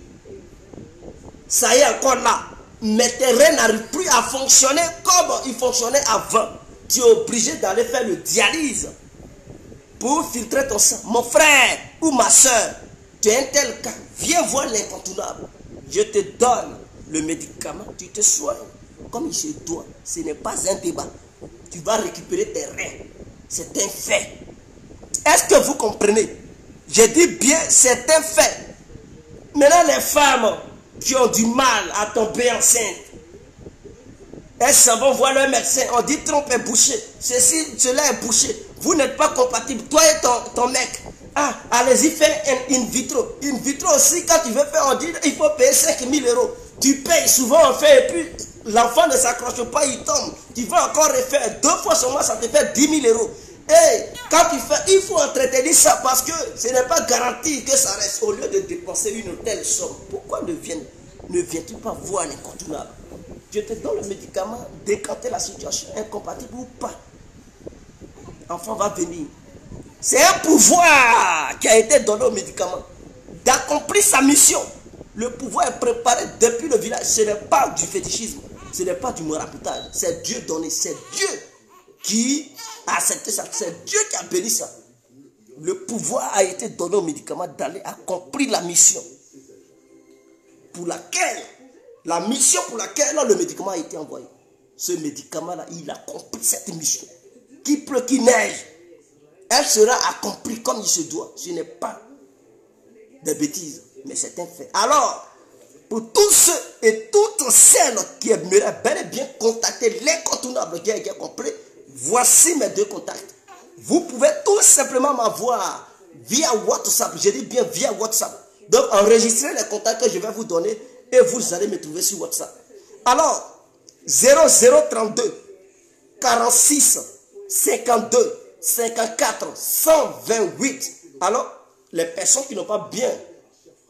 Ça y est encore là. Mais tes reins n'arrivent plus à fonctionner comme ils fonctionnaient avant. Tu es obligé d'aller faire le dialyse pour filtrer ton sang. Mon frère ou ma soeur, tu es un tel cas, viens voir l'incontournable. Je te donne le médicament, tu te soignes comme il se doit. Ce n'est pas un débat. Tu vas récupérer tes reins. C'est un fait. Est-ce que vous comprenez? Je dis bien, c'est un fait. Maintenant, les femmes qui ont du mal à tomber enceinte, elles s'en vont voir leur médecin. On dit trompe est bouché. Cela est bouché. Vous n'êtes pas compatible. Toi et ton mec. Ah, allez-y, fais un in vitro. In vitro aussi, quand tu veux faire, on dit il faut payer 5 000 €. Tu payes, souvent on fait, et puis l'enfant ne s'accroche pas, il tombe. Tu vas encore refaire 2 fois seulement, ça te fait 10 000 €. Et quand tu fais, il faut entretenir ça parce que ce n'est pas garanti que ça reste. Au lieu de dépenser une telle somme, pourquoi ne viens-tu pas voir l'incontournable? Je te donne le médicament, décanter la situation, incompatible ou pas. L'enfant va venir. C'est un pouvoir qui a été donné au médicament d'accomplir sa mission. Le pouvoir est préparé depuis le village. Ce n'est pas du fétichisme, ce n'est pas du maraboutage. C'est Dieu donné, c'est Dieu qui a accepté ça, c'est Dieu qui a béni ça. Le pouvoir a été donné au médicament d'aller accomplir la mission pour laquelle, le médicament a été envoyé. Ce médicament-là, il accomplit cette mission. Qu'il pleut, qu'il neige, elle sera accomplie comme il se doit. Ce n'est pas des bêtises, mais c'est un fait. Alors, pour tous ceux et toutes celles qui aimeraient bel et bien contacter l'incontournable qui a été compris, voici mes 2 contacts. Vous pouvez tout simplement m'avoir via WhatsApp. Je dis bien via WhatsApp. Donc, enregistrez les contacts que je vais vous donner et vous allez me trouver sur WhatsApp. Alors, 0032 46 52 54 128. Alors, les personnes qui n'ont pas bien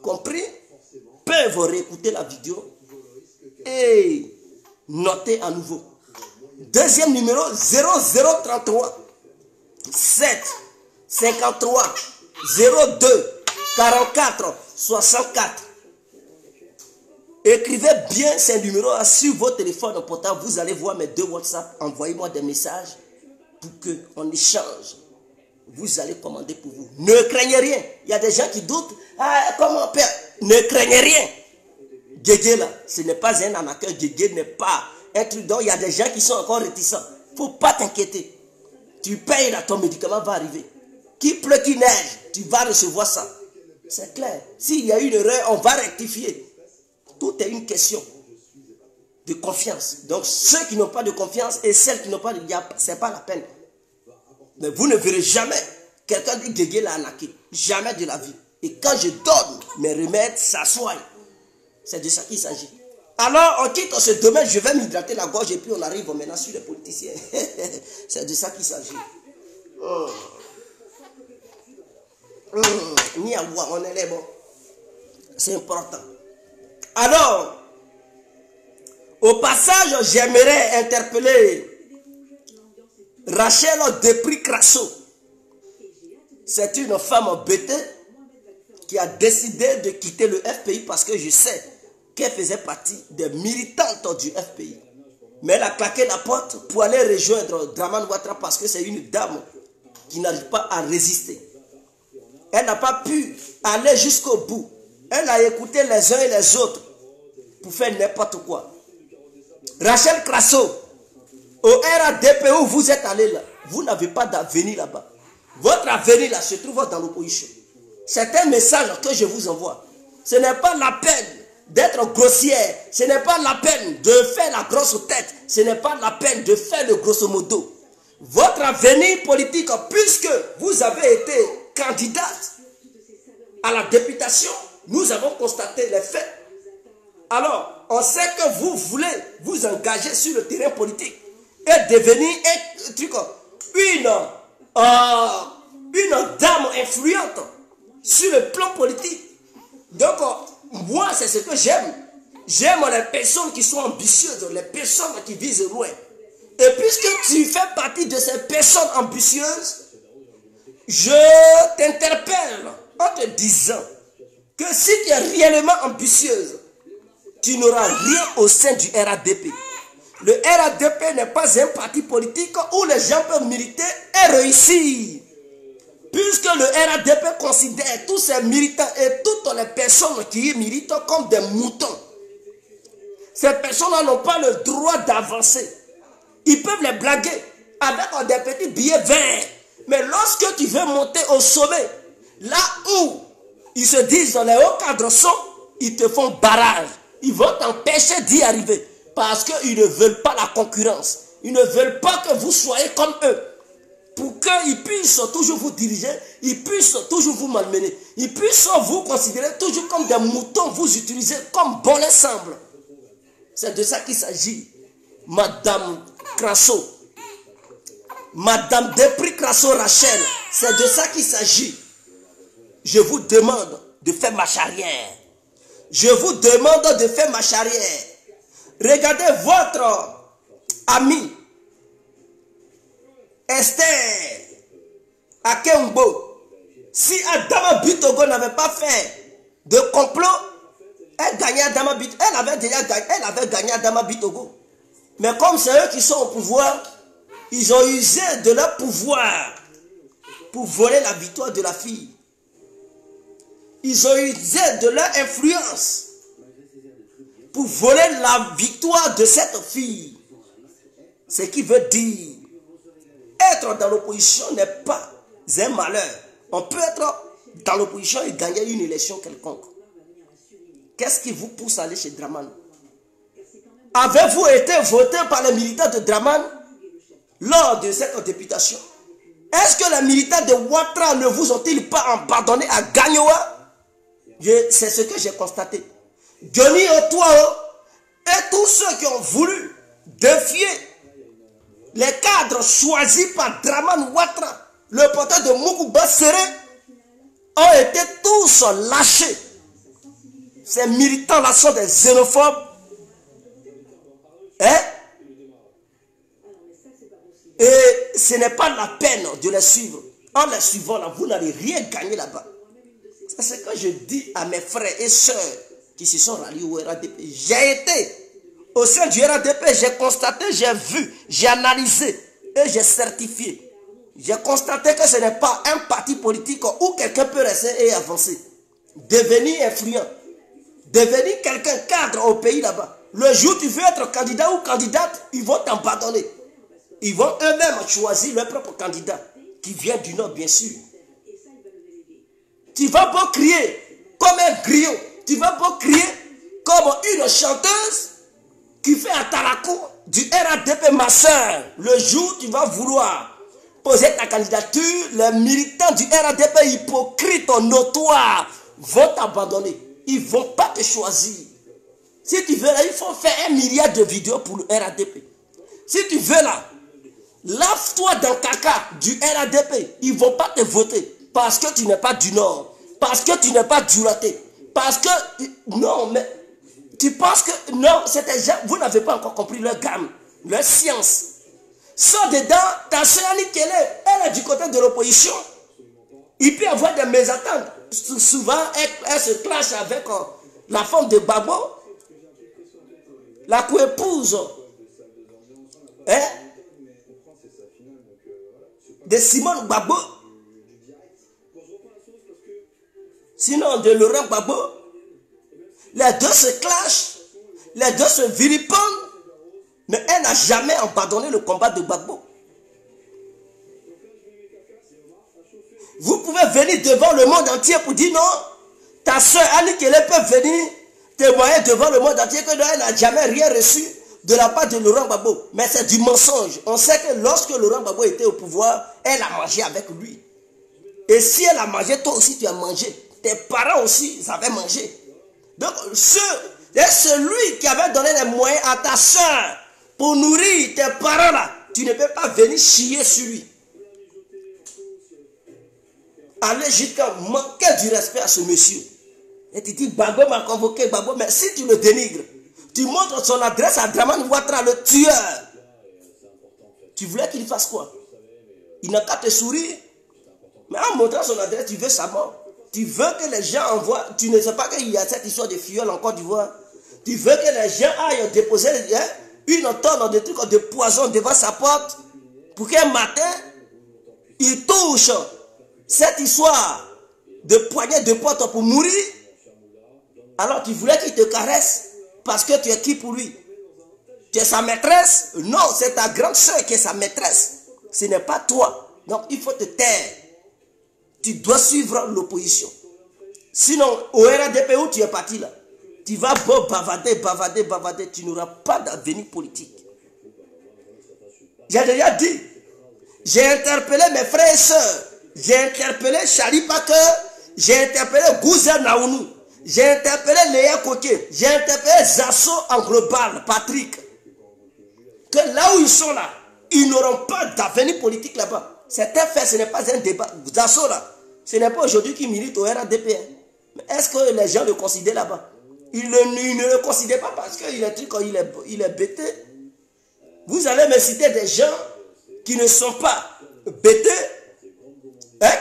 compris peuvent réécouter la vidéo et noter à nouveau. Deuxième numéro, 0033 7 53 02 44 64. Écrivez bien ces numéros sur vos téléphones portables. Vous allez voir mes 2 WhatsApp. Envoyez-moi des messages pour qu'on échange. Vous allez commander pour vous. Ne craignez rien. Il y a des gens qui doutent. Ah, comment faire? Ne craignez rien. Guégué là, ce n'est pas un arnaqueur. Guégué n'est pas un truc dont il y a des gens qui sont encore réticents. Il ne faut pas t'inquiéter. Tu payes là, ton médicament va arriver. Qu'il pleut, qu'il neige, tu vas recevoir ça. C'est clair. S'il y a une erreur, on va rectifier. Tout est une question de confiance. Donc ceux qui n'ont pas de confiance et celles qui n'ont pas de diable, ce n'est pas la peine. Mais vous ne verrez jamais quelqu'un dit Guégué l'a arnaqué. Jamais de la vie. Et quand je donne mes remèdes, ça soigne. C'est de ça qu'il s'agit. Alors, on quitte ce domaine, je vais m'hydrater la gorge et puis on arrive maintenant sur les politiciens. C'est de ça qu'il s'agit. Oh. On est bon. C'est important. Alors, au passage, j'aimerais interpeller Rachel Desprez Crasso. C'est une femme bêtée qui a décidé de quitter le FPI parce que je sais qu'elle faisait partie des militantes du FPI. Mais elle a claqué la porte pour aller rejoindre Dramane Ouattara parce que c'est une dame qui n'arrive pas à résister. Elle n'a pas pu aller jusqu'au bout. Elle a écouté les uns et les autres pour faire n'importe quoi. Rachel Crasso, au RADP où vous êtes allé là, vous n'avez pas d'avenir là-bas. Votre avenir là se trouve dans l'opposition. C'est un message que je vous envoie. Ce n'est pas la peine d'être grossière. Ce n'est pas la peine de faire la grosse tête. Ce n'est pas la peine de faire le grosso modo. Votre avenir politique, puisque vous avez été candidate à la députation, nous avons constaté les faits. Alors, on sait que vous voulez vous engager sur le terrain politique et devenir une dame influente sur le plan politique. Donc, moi, c'est ce que j'aime. J'aime les personnes qui sont ambitieuses, les personnes qui visent loin. Et puisque tu fais partie de ces personnes ambitieuses, je t'interpelle en te disant que si tu es réellement ambitieuse, tu n'auras rien au sein du RADP. Le RADP n'est pas un parti politique où les gens peuvent militer et réussir. Puisque le RADP considère tous ces militants et toutes les personnes qui y militent comme des moutons. Ces personnes n'ont pas le droit d'avancer. Ils peuvent les blaguer avec des petits billets verts. Mais lorsque tu veux monter au sommet, là où ils se disent les hauts cadres sont, ils te font barrage. Ils vont t'empêcher d'y arriver. Parce qu'ils ne veulent pas la concurrence. Ils ne veulent pas que vous soyez comme eux. Pour qu'ils puissent toujours vous diriger, ils puissent toujours vous malmener. Ils puissent vous considérer toujours comme des moutons, vous utiliser comme bon les semble. C'est de ça qu'il s'agit, Madame Crasso. Madame Desprez Crasso Rachel, c'est de ça qu'il s'agit. Je vous demande de faire marche arrière. Je vous demande de faire marche arrière. Regardez votre ami Esther Akembo. Si Adama Bitogo n'avait pas fait de complot, elle gagnait Adama Bitogo. Elle avait gagné Adama Bitogo. Mais comme c'est eux qui sont au pouvoir, ils ont usé de leur pouvoir pour voler la victoire de la fille. Ils ont usé de leur influence pour voler la victoire de cette fille. Ce qui veut dire, être dans l'opposition n'est pas un malheur. On peut être dans l'opposition et gagner une élection quelconque. Qu'est-ce qui vous pousse à aller chez Dramane? Avez-vous été voté par les militants de Dramane lors de cette députation? Est-ce que les militants de Ouattara ne vous ont-ils pas pardonné à Gagnoa? C'est ce que j'ai constaté. Johnny Otuao et tous ceux qui ont voulu défier les cadres choisis par Dramane Ouattara, le porteur de Moukouba Serré, ont été tous lâchés. Ces militants-là sont des xénophobes. Hein? Et ce n'est pas la peine de les suivre. En les suivant là, vous n'allez rien gagner là-bas. C'est ce que je dis à mes frères et sœurs qui se sont ralliés au RADP. J'ai été au sein du RADP, j'ai constaté, j'ai vu, j'ai analysé et j'ai certifié. J'ai constaté que ce n'est pas un parti politique où quelqu'un peut rester et avancer. Devenir influent. Devenir quelqu'un cadre au pays là-bas. Le jour où tu veux être candidat ou candidate, ils vont t'abandonner. Ils vont eux-mêmes choisir leur propre candidat, qui vient du Nord, bien sûr. Tu vas pas crier comme un griot. Tu vas pas crier comme une chanteuse qui fait un taracou du RADP, ma soeur. Le jour où tu vas vouloir poser ta candidature, les militants du RADP hypocrites, notoires, vont t'abandonner. Ils ne vont pas te choisir. Si tu veux là, il faut faire 1 milliard de vidéos pour le RADP. Si tu veux là, lave-toi dans le caca du RADP. Ils ne vont pas te voter. Parce que tu n'es pas du Nord. Parce que tu n'es pas du Raté. Parce que... Non, mais... Tu penses que... Non, c'est déjà... Vous n'avez pas encore compris leur gamme, leur science. Sans dedans, ta soeur Annie Kelly, elle est du côté de l'opposition. Il peut y avoir des mésententes. Souvent, elle se clash avec la femme de Gbagbo, la co-épouse de Simone Gbagbo, sinon de Laurent Gbagbo. Les deux se clashent, les deux se vilipendent, mais elle n'a jamais abandonné le combat de Gbagbo. Vous pouvez venir devant le monde entier pour dire non, ta soeur Annie Kelly peut venir témoigner devant le monde entier que elle n'a jamais rien reçu de la part de Laurent Gbagbo. Mais c'est du mensonge. On sait que lorsque Laurent Gbagbo était au pouvoir, elle a mangé avec lui. Et si elle a mangé, toi aussi tu as mangé. Tes parents aussi, ils avaient mangé. Donc, celui qui avait donné les moyens à ta soeur pour nourrir tes parents là, tu ne peux pas venir chier sur lui. Aller jusqu'à manquer du respect à ce monsieur. Et tu dis, Gbagbo m'a convoqué, Gbagbo, mais si tu le dénigres, tu montres son adresse à Dramane Ouattara, le tueur. Tu voulais qu'il fasse quoi? Il n'a qu'à te sourire. Mais en montrant son adresse, tu veux sa mort. Tu veux que les gens envoient, tu ne sais pas qu'il y a cette histoire de filleul en Côte d'Ivoire. Tu veux que les gens aillent déposer une tonne de trucs de poison devant sa porte pour qu'un matin, il touche cette histoire de poignée de porte pour mourir. Alors tu voulais qu'il te caresse parce que tu es qui pour lui? Tu es sa maîtresse? Non, c'est ta grande soeur qui est sa maîtresse. Ce n'est pas toi. Donc il faut te taire. Tu dois suivre l'opposition. Sinon, au RADP où tu es parti là, tu vas bavader, tu n'auras pas d'avenir politique. J'ai déjà dit, j'ai interpellé mes frères et sœurs, j'ai interpellé Charlie Packer, j'ai interpellé Gouza Naounou, j'ai interpellé Léa Koké, j'ai interpellé Zasso en global, Patrick. Que là où ils sont là, ils n'auront pas d'avenir politique là-bas. C'est un fait, ce n'est pas un débat. Zasso là, ce n'est pas aujourd'hui qu'il milite au RADP. Mais est-ce que les gens le considèrent là-bas? Ils ne le considèrent pas parce qu'il est bêté. Vous allez me citer des gens qui ne sont pas bêtés,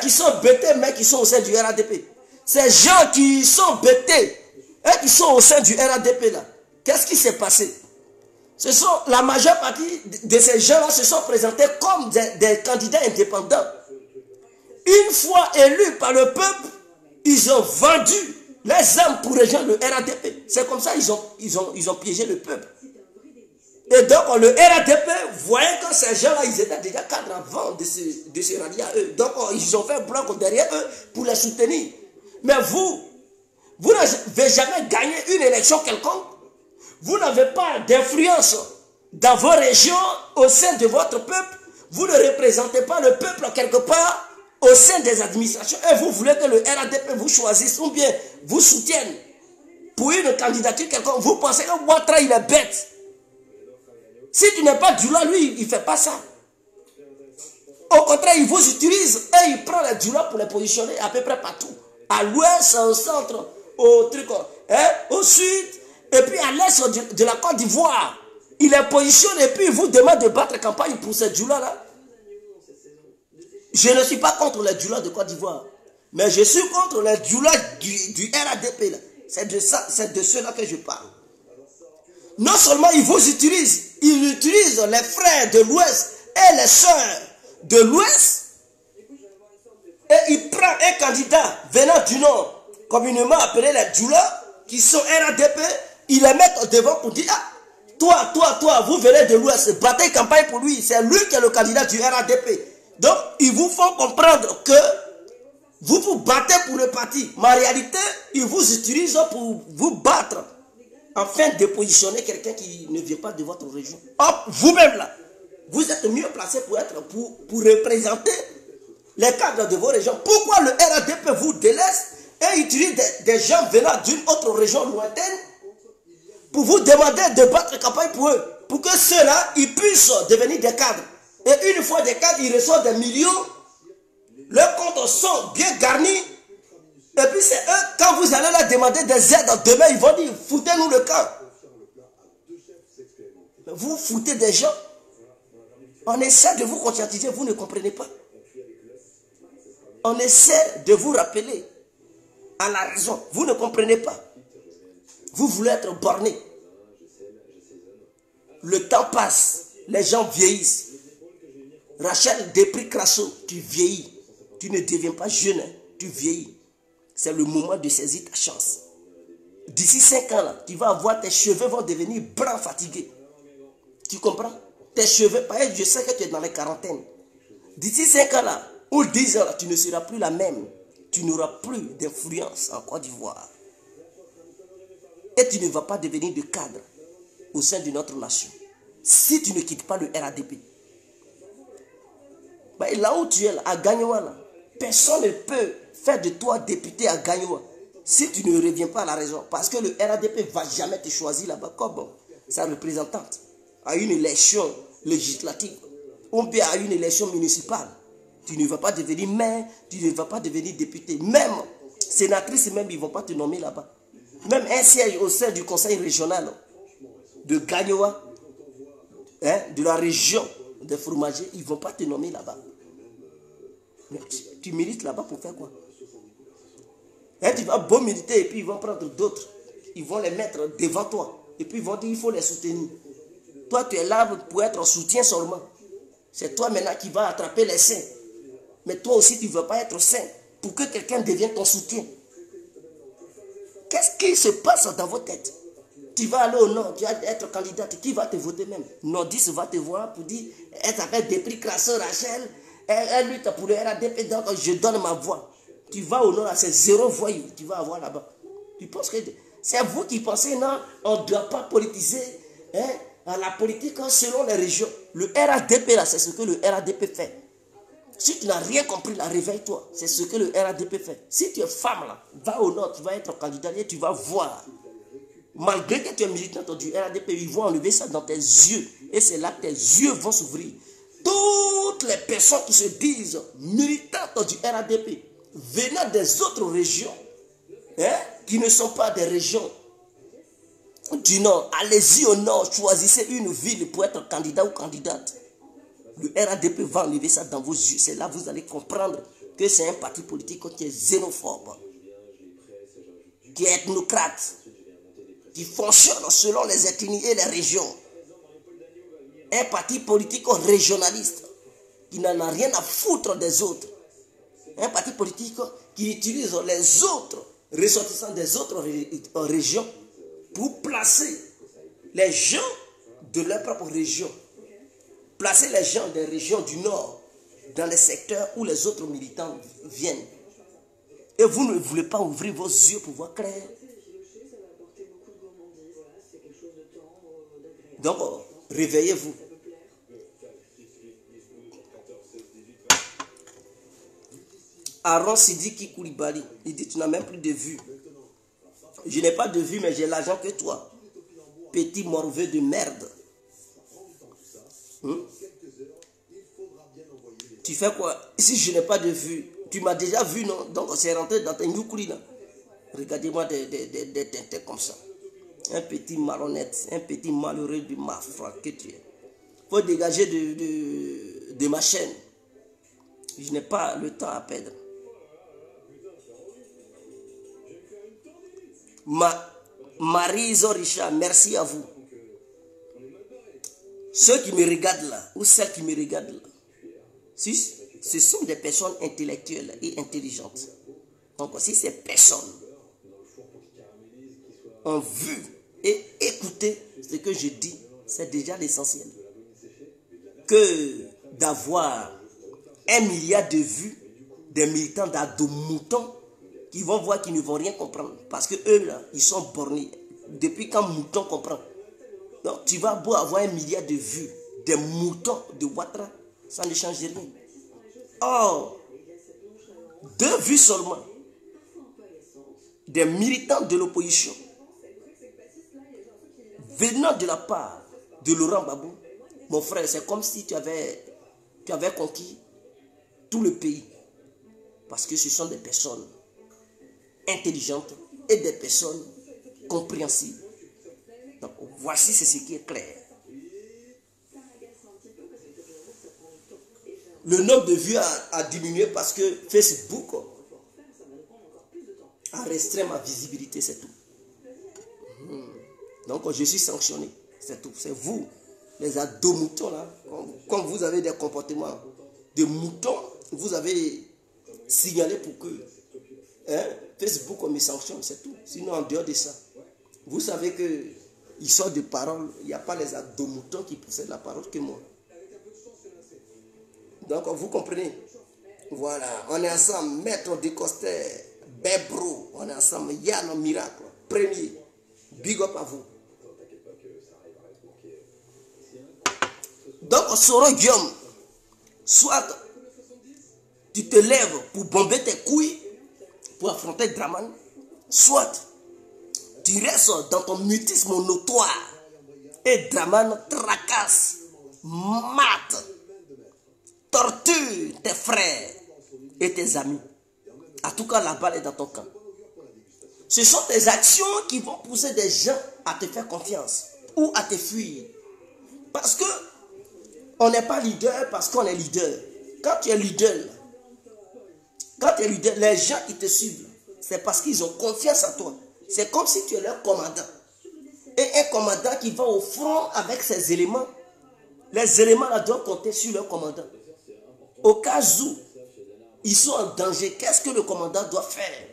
qui sont bêtés mais qui sont au sein du RADP. Ces gens qui sont bêtés, qui sont au sein du RADP là, qu'est-ce qui s'est passé? Ce sont la majeure partie de ces gens-là se sont présentés comme des candidats indépendants. Une fois élus par le peuple, ils ont vendu les âmes pour rejoindre le RADP. C'est comme ça ils ont piégé le peuple. Et donc le RADP, voyant que ces gens-là, ils étaient déjà cadres avant de se rallier à eux. Donc ils ont fait un bloc derrière eux pour les soutenir. Mais vous n'avez jamais gagné une élection quelconque. Vous n'avez pas d'influence dans vos régions, au sein de votre peuple. Vous ne représentez pas le peuple quelque part au sein des administrations. Et vous voulez que le RADP vous choisisse ou bien vous soutienne pour une candidature quelconque. Vous pensez que Ouattara, il est bête. Si tu n'es pas Djoula, lui, il ne fait pas ça. Au contraire, il vous utilise et il prend les Djoula pour les positionner à peu près partout. À l'ouest, au centre, au sud, et puis à l'est de la Côte d'Ivoire. Il les positionne et puis il vous demande de battre campagne pour ces Djoula-là. Je ne suis pas contre les Djoula de Côte d'Ivoire, mais je suis contre les Djoula du RADP. C'est de cela que je parle. Non seulement il vous utilise, il utilise les frères de l'Ouest et les sœurs de l'Ouest, et il prend un candidat venant du Nord, communément appelé les Djoula, qui sont RADP, il les met devant pour dire, ah, toi, vous venez de l'Ouest, battez campagne pour lui, c'est lui qui est le candidat du RADP. Donc, ils vous font comprendre que vous vous battez pour le parti. Mais en réalité, ils vous utilisent pour vous battre afin de positionner quelqu'un qui ne vient pas de votre région. Or, vous-même là, vous êtes mieux placé pour représenter les cadres de vos régions. Pourquoi le RADP vous délaisse et utilise des gens venant d'une autre région lointaine pour vous demander de battre campagne pour eux, pour que ceux-là, ils puissent devenir des cadres. Et une fois des cadres, ils reçoivent des millions, leur compte votre sang bien garni. Et puis c'est eux, quand vous allez leur demander des aides demain, ils vont dire, foutez-nous le camp. Vous foutez des gens. On essaie de vous conscientiser, vous ne comprenez pas. On essaie de vous rappeler à la raison. Vous ne comprenez pas. Vous voulez être borné. Le temps passe. Les gens vieillissent. Rachel Desprez Crasso, tu vieillis. Tu ne deviens pas jeune. Hein. Tu vieillis. C'est le moment de saisir ta chance. D'ici 5 ans, là, tu vas avoir tes cheveux vont devenir blancs fatigués. Tu comprends? Tes cheveux, par exemple, je sais que tu es dans les quarantaines. D'ici 5 ans, là, ou 10 ans, là, tu ne seras plus la même. Tu n'auras plus d'influence en Côte d'Ivoire. Et tu ne vas pas devenir de cadre au sein de notre nation. Si tu ne quittes pas le RADP. Bah, là où tu es, là, à Gagnoua, là, personne ne peut faire de toi député à Gagnoua. Si tu ne reviens pas à la raison. Parce que le RADP ne va jamais te choisir là-bas comme sa représentante à une élection législative ou bien à une élection municipale. Tu ne vas pas devenir maire, tu ne vas pas devenir député. Même sénatrice, même ils ne vont pas te nommer là-bas. Même un siège au sein du conseil régional de Gagnoua, hein, de la région des fromagers, ils ne vont pas te nommer là-bas. Tu milites là-bas pour faire quoi? Hein, tu vas bon militer et puis ils vont prendre d'autres. Ils vont les mettre devant toi. Et puis ils vont dire qu'il faut les soutenir. Toi, tu es là pour être en soutien seulement. C'est toi maintenant qui vas attraper les saints. Mais toi aussi, tu ne veux pas être saint pour que quelqu'un devienne ton soutien. Qu'est-ce qui se passe dans vos têtes? Tu vas aller au nord, tu vas être candidate. Qui va te voter même? Nordis va te voir pour dire, elle s'appelle Desprez Crasso Rachel, elle lutte pour le RADP, donc je donne ma voix. Tu vas au nord, c'est 0 voix que tu vas avoir là-bas. Tu penses que c'est vous qui pensez, non, on ne doit pas politiser hein, la politique selon les régions. Le RADP, là, c'est ce que le RADP fait. Si tu n'as rien compris, là, réveille-toi. C'est ce que le RADP fait. Si tu es femme, là, va au nord, tu vas être candidat et tu vas voir. Malgré que tu es militant du RADP, ils vont enlever ça dans tes yeux. Et c'est là que tes yeux vont s'ouvrir. Toutes les personnes qui se disent militantes du RADP, venant des autres régions, hein, qui ne sont pas des régions du nord, allez-y au nord, choisissez une ville pour être candidat ou candidate. Le RADP va enlever ça dans vos yeux. C'est là que vous allez comprendre que c'est un parti politique qui est xénophobe, qui est ethnocrate, qui fonctionne selon les ethnies et les régions. Un parti politique régionaliste qui n'en a rien à foutre des autres. Un parti politique qui utilise les autres ressortissants des autres régions pour placer les gens de leur propre région. Placer les gens des régions du Nord dans les secteurs où les autres militants viennent. Et vous ne voulez pas ouvrir vos yeux pour voir clair. Donc, réveillez-vous. Aaron Sidiki Koulibaly, il dit, tu n'as même plus de vue. Je n'ai pas de vue, mais j'ai l'argent que toi. Petit morveux de merde. Tu fais quoi? Si je n'ai pas de vue, tu m'as déjà vu, non? Donc c'est rentré dans tes nyoukoulis là. Regardez-moi des têtes comme ça. Un petit malhonnête, un petit malheureux de ma foi que tu es. Il faut dégager de ma chaîne. Je n'ai pas le temps à perdre. Marie Richard, merci à vous. Ceux qui me regardent là, ou celles qui me regardent là, si, ce sont des personnes intellectuelles et intelligentes. Donc si ces personnes ont vu et écouté ce que je dis, c'est déjà l'essentiel. Que d'avoir 1 milliard de vues des militants d'ado-moutons qui vont voir, qui ne vont rien comprendre. Parce que eux là, ils sont bornés. Depuis quand mouton comprend. Donc tu vas beau avoir 1 milliard de vues des moutons de Ouattara, ça ne change rien. Or, 2 vues seulement des militants de l'opposition venant de la part de Laurent Gbagbo, mon frère, c'est comme si tu avais conquis tout le pays. Parce que ce sont des personnes intelligentes et des personnes compréhensibles. Donc, voici c'est ce qui est clair. Le nombre de vues a diminué parce que Facebook a restreint ma visibilité, c'est tout. Donc, je suis sanctionné, c'est tout. C'est vous, les ados-moutons, là. Quand vous avez des comportements de moutons, vous avez signalé pour que Facebook me sanctionne, c'est tout. Sinon, en dehors de ça, vous savez que il sort de parole, il n'y a pas les ados-moutons qui possèdent la parole que moi. Donc, vous comprenez? Voilà, on est ensemble, Maître Descoster, Bebro, on est ensemble, Yann Miracle, premier, big up à vous. Donc, Soro Guillaume, soit tu te lèves pour bomber tes couilles, pour affronter Draman, soit tu restes dans ton mutisme notoire et Draman tracasse, mate, torture tes frères et tes amis. En tout cas, la balle est dans ton camp. Ce sont tes actions qui vont pousser des gens à te faire confiance ou à te fuir. Parce que on n'est pas leader parce qu'on est leader. Quand tu es leader, les gens qui te suivent, c'est parce qu'ils ont confiance en toi. C'est comme si tu es leur commandant. Et un commandant qui va au front avec ses éléments, les éléments là doivent compter sur leur commandant. Au cas où ils sont en danger, qu'est-ce que le commandant doit faire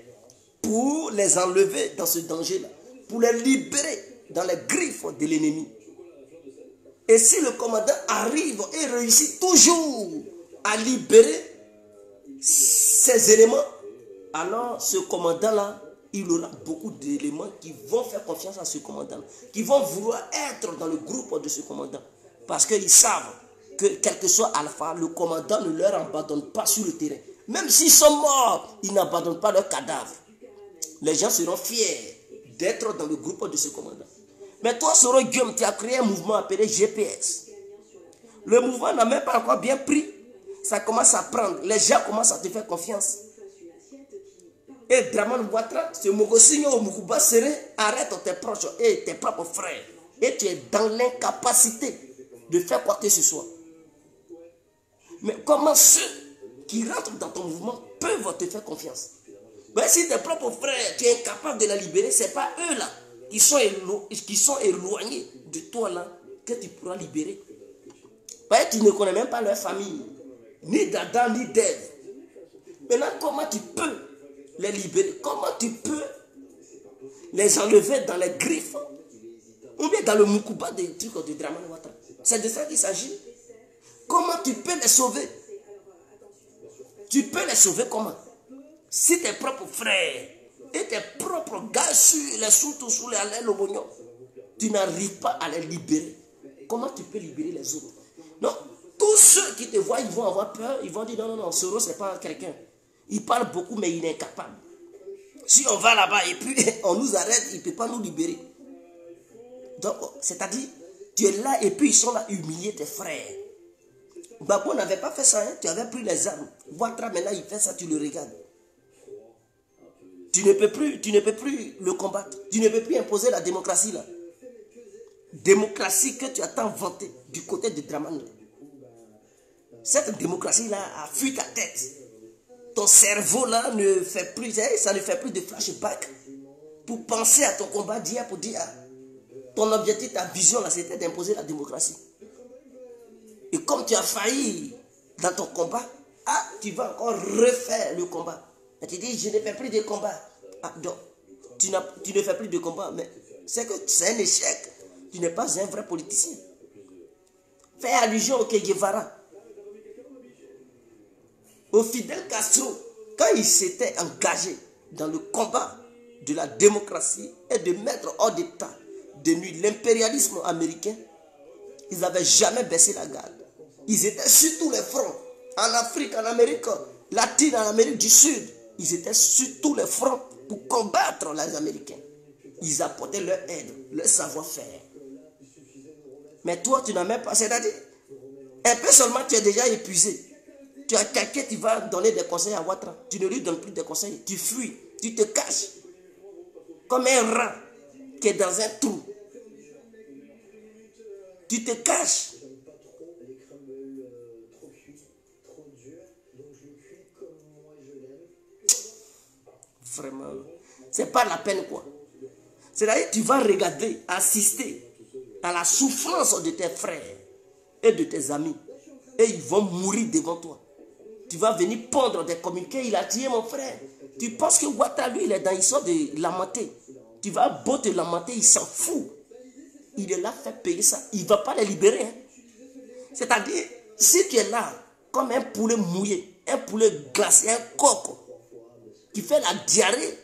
pour les enlever dans ce danger-là, pour les libérer dans les griffes de l'ennemi? Et si le commandant arrive et réussit toujours à libérer ces éléments, alors ce commandant-là, il aura beaucoup d'éléments qui vont faire confiance à ce commandant, qui vont vouloir être dans le groupe de ce commandant. Parce qu'ils savent que quel que soit Alpha, le commandant ne leur abandonne pas sur le terrain. Même s'ils sont morts, ils n'abandonnent pas leur cadavre. Les gens seront fiers d'être dans le groupe de ce commandant. Mais toi, Soro Guillaume, tu as créé un mouvement appelé GPS. Le mouvement n'a même pas encore bien pris. Ça commence à prendre. Les gens commencent à te faire confiance. Et Draman Ouattara, ce Mogosigno ou Moukouba Seré, arrête tes proches et tes propres frères. Et tu es dans l'incapacité de faire quoi que ce soit. Mais comment ceux qui rentrent dans ton mouvement peuvent te faire confiance? Ben, si tes propres frères, tu es incapable de la libérer, ce n'est pas eux là qui sont éloignés de toi là que tu pourras libérer. Ben, tu ne connais même pas leur famille, ni d'Adam ni d'Ève. Maintenant, comment tu peux les libérer? Comment tu peux les enlever dans les griffes ou bien dans le Moukouba des trucs de Draman Ouattara? C'est de ça qu'il s'agit. Comment tu peux les sauver? Tu peux les sauver comment? Si tes propres frères et tes propres gars les sous sous les lobognon, tu n'arrives pas à les libérer. Comment tu peux libérer les autres? Donc, tous ceux qui te voient, ils vont avoir peur, ils vont dire non, non, non, Soro, c'est pas quelqu'un. Il parle beaucoup, mais il est incapable. Si on va là-bas et puis on nous arrête, il ne peut pas nous libérer. Donc, c'est-à-dire, tu es là et puis ils sont là humilier tes frères. Babo n'avait pas fait ça, hein? Tu avais pris les armes. Ouattara, maintenant, il fait ça, tu le regardes. Tu ne peux plus le combattre. Tu ne peux plus imposer la démocratie là. Démocratie que tu as tant vantée du côté de Draman. Cette démocratie là a fui ta tête. Ton cerveau là ne fait plus, ça ne fait plus de flashback pour penser à ton combat d'hier, pour dire ton objectif, ta vision là, c'était d'imposer la démocratie. Et comme tu as failli dans ton combat, tu vas encore refaire le combat. Et tu dis, je ne fais plus de combat. Donc, tu ne fais plus de combat, mais c'est que c'est un échec. Tu n'es pas un vrai politicien. Fais allusion au Che Guevara, au Fidel Castro, quand il s'était engagé dans le combat de la démocratie et de mettre hors d'état de nuit l'impérialisme américain, ils n'avaient jamais baissé la garde. Ils étaient sur tous les fronts. En Afrique, en Amérique latine, en Amérique du Sud. Ils étaient sur tous les fronts pour combattre les Américains. Ils apportaient leur aide, leur savoir-faire. Mais toi, tu n'as même pas. C'est-à-dire, un peu seulement, tu es déjà épuisé. Tu as quelqu'un qui va donner des conseils à Ouattara. Tu ne lui donnes plus de conseils. Tu fuis. Tu te caches. Comme un rat qui est dans un trou. Tu te caches. Vraiment. C'est pas la peine quoi. C'est-à-dire tu vas regarder, assister à la souffrance de tes frères et de tes amis. Et ils vont mourir devant toi. Tu vas venir pondre des communiqués. Il a tué mon frère. Tu penses que Ouattara, lui, il est dans l'histoire de lamenter. Tu vas beau te lamenter, il s'en fout. Il est là, fait payer ça. Il ne va pas les libérer. Hein. C'est-à-dire, si tu es là, comme un poulet mouillé, un poulet glacé, un coq, qui fait la diarrhée,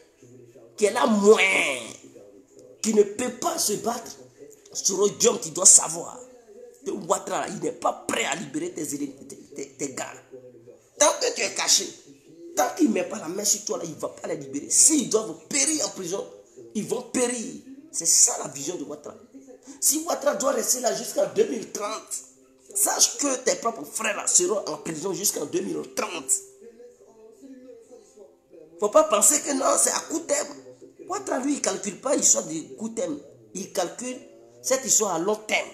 qui est là moins, qui ne peut pas se battre, sur Diom, tu dois savoir que Ouattara, il n'est pas prêt à libérer tes gars. Tant que tu es caché, tant qu'il ne met pas la main sur toi, là, il ne va pas les libérer. S'ils doivent périr en prison, ils vont périr. C'est ça la vision de Ouattara. Si Ouattara doit rester là jusqu'en 2030, sache que tes propres frères là, seront en prison jusqu'en 2030. Il ne faut pas penser que non, c'est à coup terme. Ouattara, lui, il ne calcule pas l'histoire de coup terme. Il calcule cette histoire à long terme.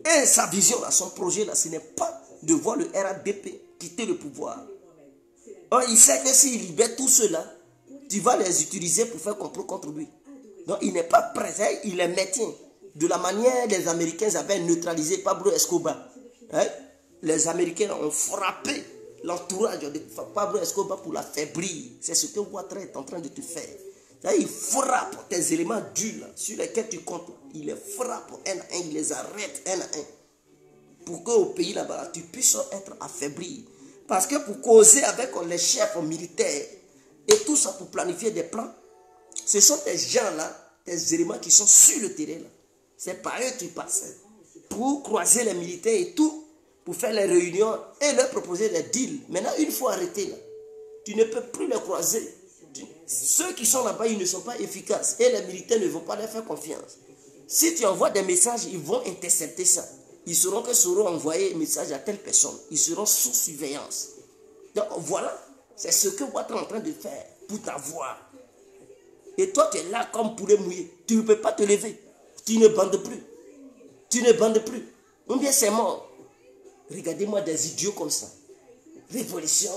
Et sa vision, là, son projet, là, ce n'est pas de voir le RADP quitter le pouvoir. Or, il sait que s'il libère tous ceux-là, tu vas les utiliser pour faire complot contre lui. Donc, il n'est pas prêt, il les maintient. De la manière les Américains avaient neutralisé Pablo Escobar. Hein? Les Américains ont frappé l'entourage de Pablo Escobar pour l'affaiblir. C'est ce que Ouattara est en train de te faire. Il frappe tes éléments durs là, sur lesquels tu comptes. Il les frappe un à un, il les arrête un à un. Pour qu'au pays là-bas, tu puisses être affaibli. Parce que pour causer avec les chefs militaires et tout ça pour planifier des plans, ce sont des gens-là, des éléments qui sont sur le terrain. C'est par eux que tu passes. Pour croiser les militaires et tout, pour faire les réunions et leur proposer des deals. Maintenant, une fois arrêté, là, tu ne peux plus les croiser. Ceux qui sont là-bas, ils ne sont pas efficaces. Et les militaires ne vont pas leur faire confiance. Si tu envoies des messages, ils vont intercepter ça. Ils sauront que Soro a envoyé un message à telle personne. Ils seront sous surveillance. Donc voilà, c'est ce que Ouattara est en train de faire pour t'avoir. Et toi, tu es là comme poulet mouillé. Tu ne peux pas te lever. Tu ne bandes plus. Tu ne bandes plus. Ou bien c'est mort. Regardez-moi des idiots comme ça. Révolution.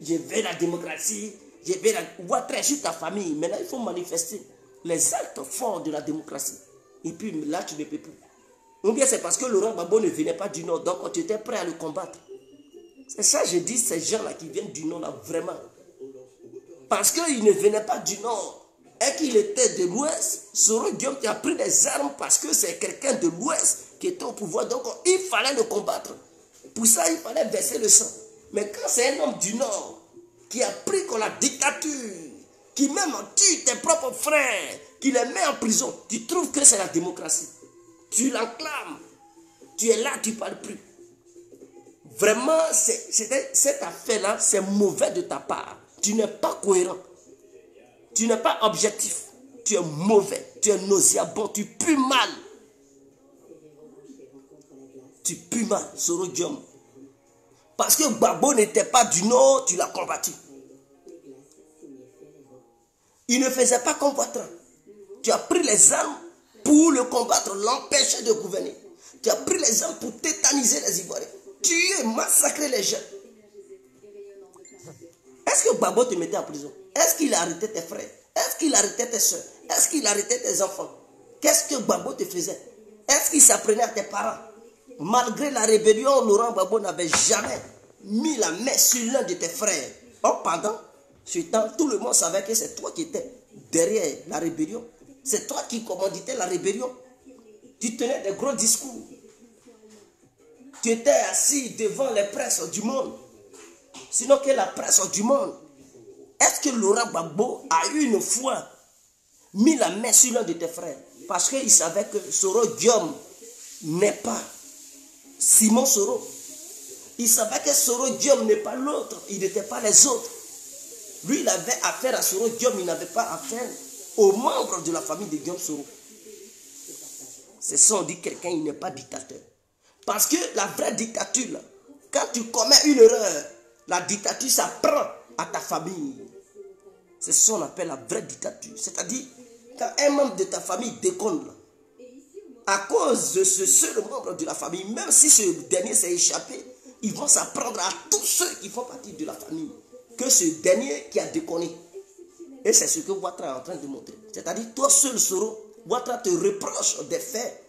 Je veux la démocratie. Je veux la... Ouattara sur ta famille. Maintenant, il faut manifester les actes forts de la démocratie. Et puis là, tu ne peux plus. Ou bien c'est parce que Laurent Gbagbo ne venait pas du Nord. Donc, tu étais prêt à le combattre. C'est ça, je dis, ces gens-là qui viennent du Nord, là, vraiment. Parce qu'ils ne venaient pas du Nord. Et qu'il était de l'Ouest. Soro Diom qui a pris des armes parce que c'est quelqu'un de l'Ouest qui était au pouvoir. Donc, il fallait le combattre. Pour ça, il fallait verser le sang. Mais quand c'est un homme du Nord qui a pris comme la dictature, qui même tue tes propres frères, qui les met en prison, tu trouves que c'est la démocratie. Tu l'enclames. Tu es là, tu ne parles plus. Vraiment, cette affaire-là, c'est mauvais de ta part. Tu n'es pas cohérent. Tu n'es pas objectif. Tu es mauvais. Tu es nauséabond. Tu pues mal. Tu pues mal, Soro Diom. Parce que Gbagbo n'était pas du Nord, tu l'as combattu. Il ne faisait pas comme Ouattara. Tu as pris les armes pour le combattre, l'empêcher de gouverner. Tu as pris les armes pour tétaniser les Ivoiriens. Tuer, massacrer les jeunes. Est-ce que Gbagbo te mettait en prison? Est-ce qu'il arrêtait tes frères? Est-ce qu'il arrêtait tes soeurs? Est-ce qu'il arrêtait tes enfants? Qu'est-ce que Gbagbo te faisait? Est-ce qu'il s'apprenait à tes parents? Malgré la rébellion, Laurent Gbagbo n'avait jamais mis la main sur l'un de tes frères. Or, pendant ce temps, tout le monde savait que c'est toi qui étais derrière la rébellion. C'est toi qui commanditais la rébellion. Tu tenais des gros discours. Tu étais assis devant les presses du monde. Sinon que la presse du monde. Est-ce que Laurent Gbagbo a eu une fois mis la main sur l'un de tes frères? Parce qu'il savait que Soro Diom n'est pas Simon Soro. Il savait que Soro Diom n'est pas l'autre. Il n'était pas les autres. Lui, il avait affaire à Soro Diom. Il n'avait pas affaire aux membres de la famille de Diom Soro. C'est ça, on dit quelqu'un, il n'est pas dictateur. Parce que la vraie dictature, là, Quand tu commets une erreur, la dictature s'apprend à ta famille. C'est ce qu'on appelle la vraie dictature. C'est-à-dire, quand un membre de ta famille déconne, à cause de ce seul membre de la famille, même si ce dernier s'est échappé, ils vont s'apprendre à tous ceux qui font partie de la famille que ce dernier qui a déconné. Et c'est ce que Ouattara est en train de montrer. C'est-à-dire, toi seul, Soro, Ouattara te reproche des faits.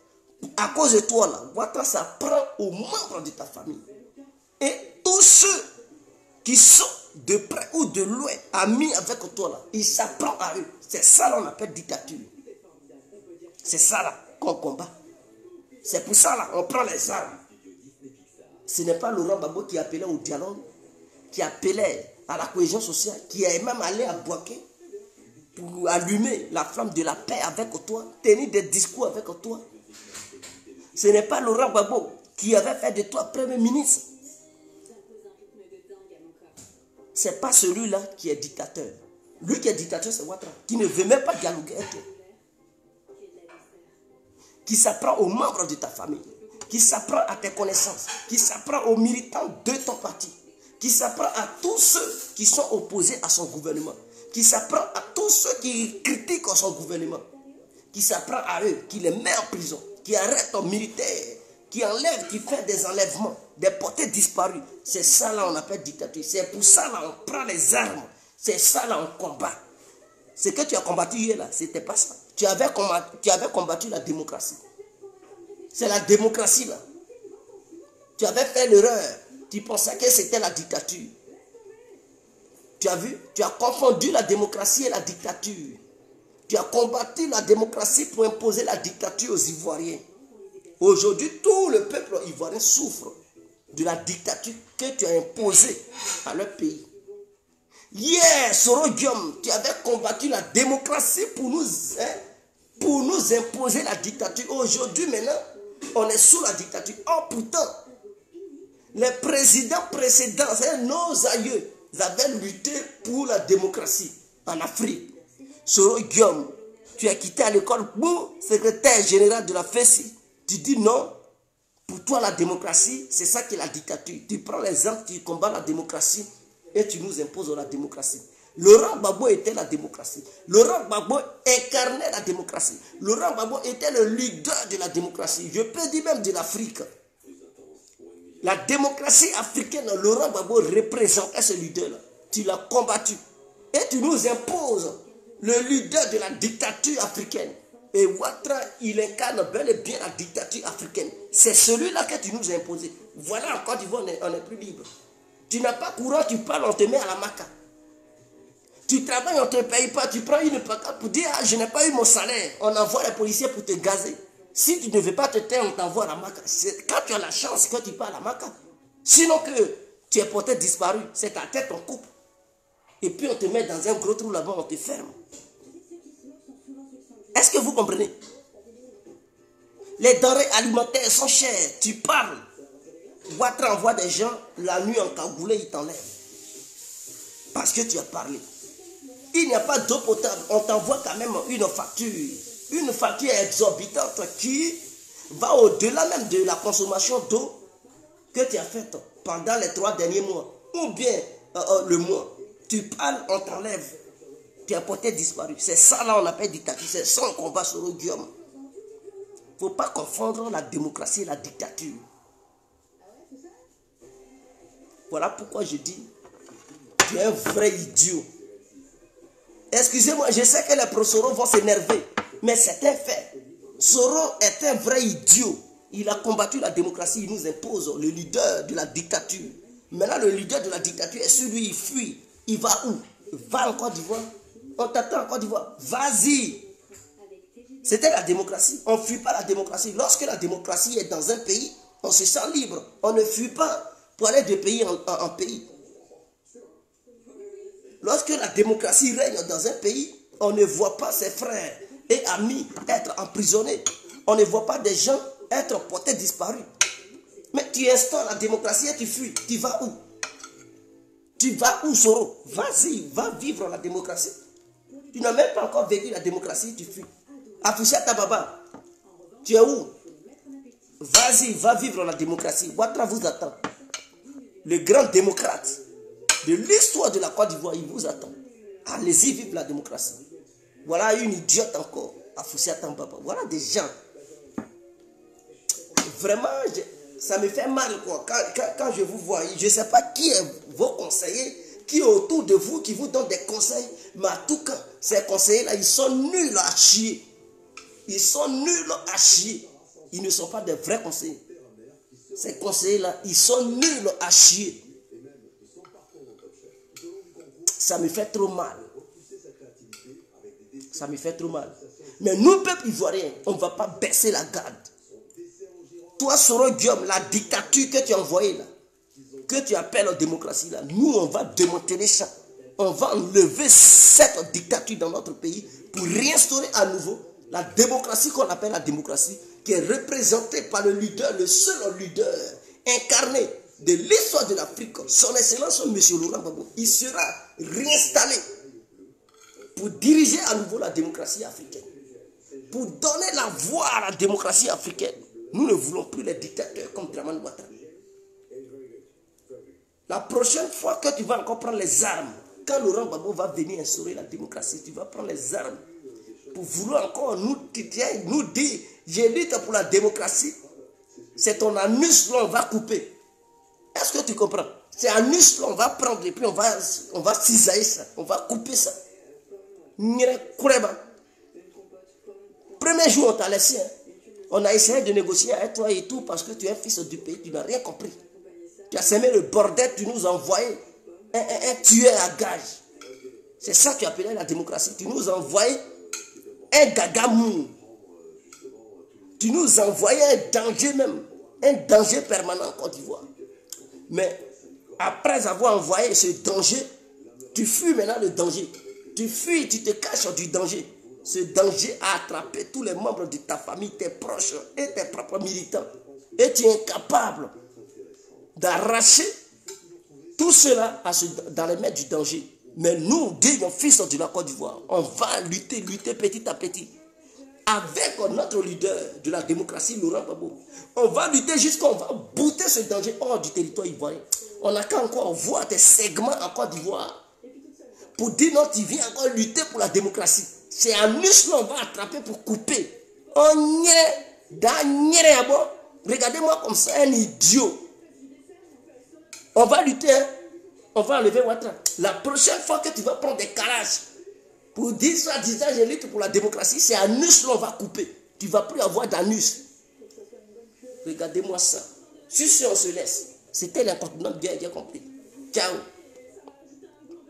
À cause de toi, là, Ouattara s'apprend aux membres de ta famille. Et tous ceux qui sont de près ou de loin amis avec toi, là, ils s'apprennent à eux. C'est ça, là, on appelle dictature. C'est ça, là, qu'on combat. C'est pour ça, là, on prend les armes. Ce n'est pas Laurent Gbagbo qui appelait au dialogue, qui appelait à la cohésion sociale, qui est même allé à Bouaké pour allumer la flamme de la paix avec toi, tenir des discours avec toi. Ce n'est pas Laurent Gbagbo qui avait fait de toi Premier ministre. Ce n'est pas celui-là qui est dictateur. Lui qui est dictateur, c'est Ouattara, qui ne veut même pas dialoguer avec toi. Qui s'apprend aux membres de ta famille, qui s'apprend à tes connaissances, qui s'apprend aux militants de ton parti, qui s'apprend à tous ceux qui sont opposés à son gouvernement, qui s'apprend à tous ceux qui critiquent son gouvernement, qui s'apprend à eux, qui les met en prison, qui arrête un militaire, qui enlève, qui fait des enlèvements, des portées disparues. C'est ça là on appelle dictature. C'est pour ça là on prend les armes. C'est ça là on combat. Ce que tu as combattu hier là, c'était pas ça. Tu avais combattu la démocratie. C'est la démocratie là. Tu avais fait l'erreur. Tu pensais que c'était la dictature. Tu as vu? Tu as confondu la démocratie et la dictature. Tu as combattu la démocratie pour imposer la dictature aux Ivoiriens. Aujourd'hui, tout le peuple ivoirien souffre de la dictature que tu as imposée à leur pays. Hier, Soro Guillaume, tu avais combattu la démocratie pour nous imposer la dictature. Aujourd'hui, maintenant, on est sous la dictature. Oh, pourtant, les présidents précédents, nos aïeux, avaient lutté pour la démocratie en Afrique. Soro Guillaume, tu as quitté à l'école pour secrétaire général de la FESI. Tu dis non, pour toi la démocratie, c'est ça qui est la dictature. Tu prends les armes, tu combats la démocratie et tu nous imposes la démocratie. Laurent Gbagbo était la démocratie. Laurent Gbagbo incarnait la démocratie. Laurent Gbagbo était le leader de la démocratie. Je peux dire même de l'Afrique. La démocratie africaine, Laurent Gbagbo représentait ce leader-là. Tu l'as combattu. Et tu nous imposes le leader de la dictature africaine. Et Ouattara, il incarne bel et bien la dictature africaine. C'est celui-là que tu nous as imposé. Voilà, en Côte d'Ivoire, on est plus libre. Tu n'as pas courant, tu parles, on te met à la maca. Tu travailles, on ne te paye pas, tu prends une pancarte pour dire, ah, je n'ai pas eu mon salaire. On envoie les policiers pour te gazer. Si tu ne veux pas te taire, on t'envoie à la maca. Quand tu as la chance que tu pars à la maca. Sinon que tu es porté disparu, c'est ta tête, on coupe. Et puis on te met dans un gros trou là-bas, on te ferme. Est-ce que vous comprenez? Les denrées alimentaires sont chères. Tu parles. Ouattara envoie des gens la nuit en cagoulé, il t'enlève. Parce que tu as parlé. Il n'y a pas d'eau potable. On t'envoie quand même une facture. Une facture exorbitante qui va au-delà même de la consommation d'eau que tu as faite pendant les 3 derniers mois. Ou bien le mois. Tu parles, on t'enlève. Tu as porté disparu. C'est ça là on appelle dictature. C'est ça on combat sur le Guillaume. Il ne faut pas confondre la démocratie et la dictature. Voilà pourquoi je dis, tu es un vrai idiot. Excusez-moi, je sais que les pro-Soro vont s'énerver, mais c'est un fait. Soro est un vrai idiot. Il a combattu la démocratie, il nous impose le leader de la dictature. Maintenant, le leader de la dictature est celui, il fuit. Il va où? Va en Côte d'Ivoire. On t'attend en Côte d'Ivoire. Vas-y. C'était la démocratie. On ne fuit pas la démocratie. Lorsque la démocratie est dans un pays, on se sent libre. On ne fuit pas pour aller de pays en pays. Lorsque la démocratie règne dans un pays, on ne voit pas ses frères et amis être emprisonnés. On ne voit pas des gens être portés disparus. Mais tu installes la démocratie et tu fuis. Tu vas où? Tu vas où, Soro? Vas-y, va vivre la démocratie. Tu n'as même pas encore vécu la démocratie, tu fuis. Afficha ta baba. Tu es où? Vas-y, va vivre la démocratie. Ouattara vous attend. le grand démocrate de l'histoire de la Côte d'Ivoire, il vous attend. Allez-y, vive la démocratie. Voilà une idiote encore, à Foussiata Mbaba. Voilà des gens. Vraiment, ça me fait mal quoi. Quand je vous vois, je ne sais pas qui est vos conseillers, qui est autour de vous, qui vous donne des conseils. Mais en tout cas, ces conseillers-là, ils sont nuls à chier. Ils sont nuls à chier. Ils ne sont pas des vrais conseillers. Ces conseillers-là, ils sont nuls à chier. Ça me fait trop mal. Ça me fait trop mal. Mais nous, peuple ivoirien, on ne va pas baisser la garde. Toi, Soro Guillaume, la dictature que tu as envoyée là, que tu appelles la démocratie là, nous, on va démanteler ça. On va enlever cette dictature dans notre pays pour réinstaurer à nouveau la démocratie qu'on appelle la démocratie, qui est représentée par le leader, le seul leader incarné de l'histoire de l'Afrique, son excellence, M. Laurent Gbagbo. Il sera réinstallé pour diriger à nouveau la démocratie africaine, pour donner la voix à la démocratie africaine. Nous ne voulons plus les dictateurs comme Dramane Ouattara. La prochaine fois que tu vas encore prendre les armes, quand Laurent Gbagbo va venir instaurer la démocratie, tu vas prendre les armes pour vouloir encore nous dire, je lutte pour la démocratie. C'est ton anus là, on va couper. Est-ce que tu comprends? C'est anus là, on va prendre et puis on va cisailler ça, on va couper ça. Premier jour, on t'a laissé. On a essayé de négocier avec toi et tout parce que tu es fils du pays, tu n'as rien compris. Tu as semé le bordel, tu nous as envoyé un tueur à gage. C'est ça que tu appelais la démocratie. Tu nous as envoyé un gagamou. Tu nous as envoyé un danger même. Un danger permanent en Côte d'Ivoire. Mais après avoir envoyé ce danger, tu fuis maintenant le danger. Tu fuis, tu te caches du danger. Ce danger a attrapé tous les membres de ta famille, tes proches et tes propres militants. Et tu es incapable d'arracher tout cela dans les mains du danger. Mais nous, dignes fils de la Côte d'Ivoire, on va lutter petit à petit. Avec notre leader de la démocratie, Laurent Gbagbo. On va lutter jusqu'à on va bouter ce danger hors du territoire ivoirien. On n'a qu'à encore voir des segments en Côte d'Ivoire pour dire non, tu viens encore lutter pour la démocratie. C'est un muscle qu'on va attraper pour couper. Regardez-moi comme ça, un idiot. On va lutter, on va enlever Ouattara. La prochaine fois que tu vas prendre des calages pour dire soit disant je lutte pour la démocratie, c'est un muscle qu'on va couper. Tu ne vas plus avoir d'anus. Regardez-moi ça. Si on se laisse, c'était l'incontournable bien compris. Ciao.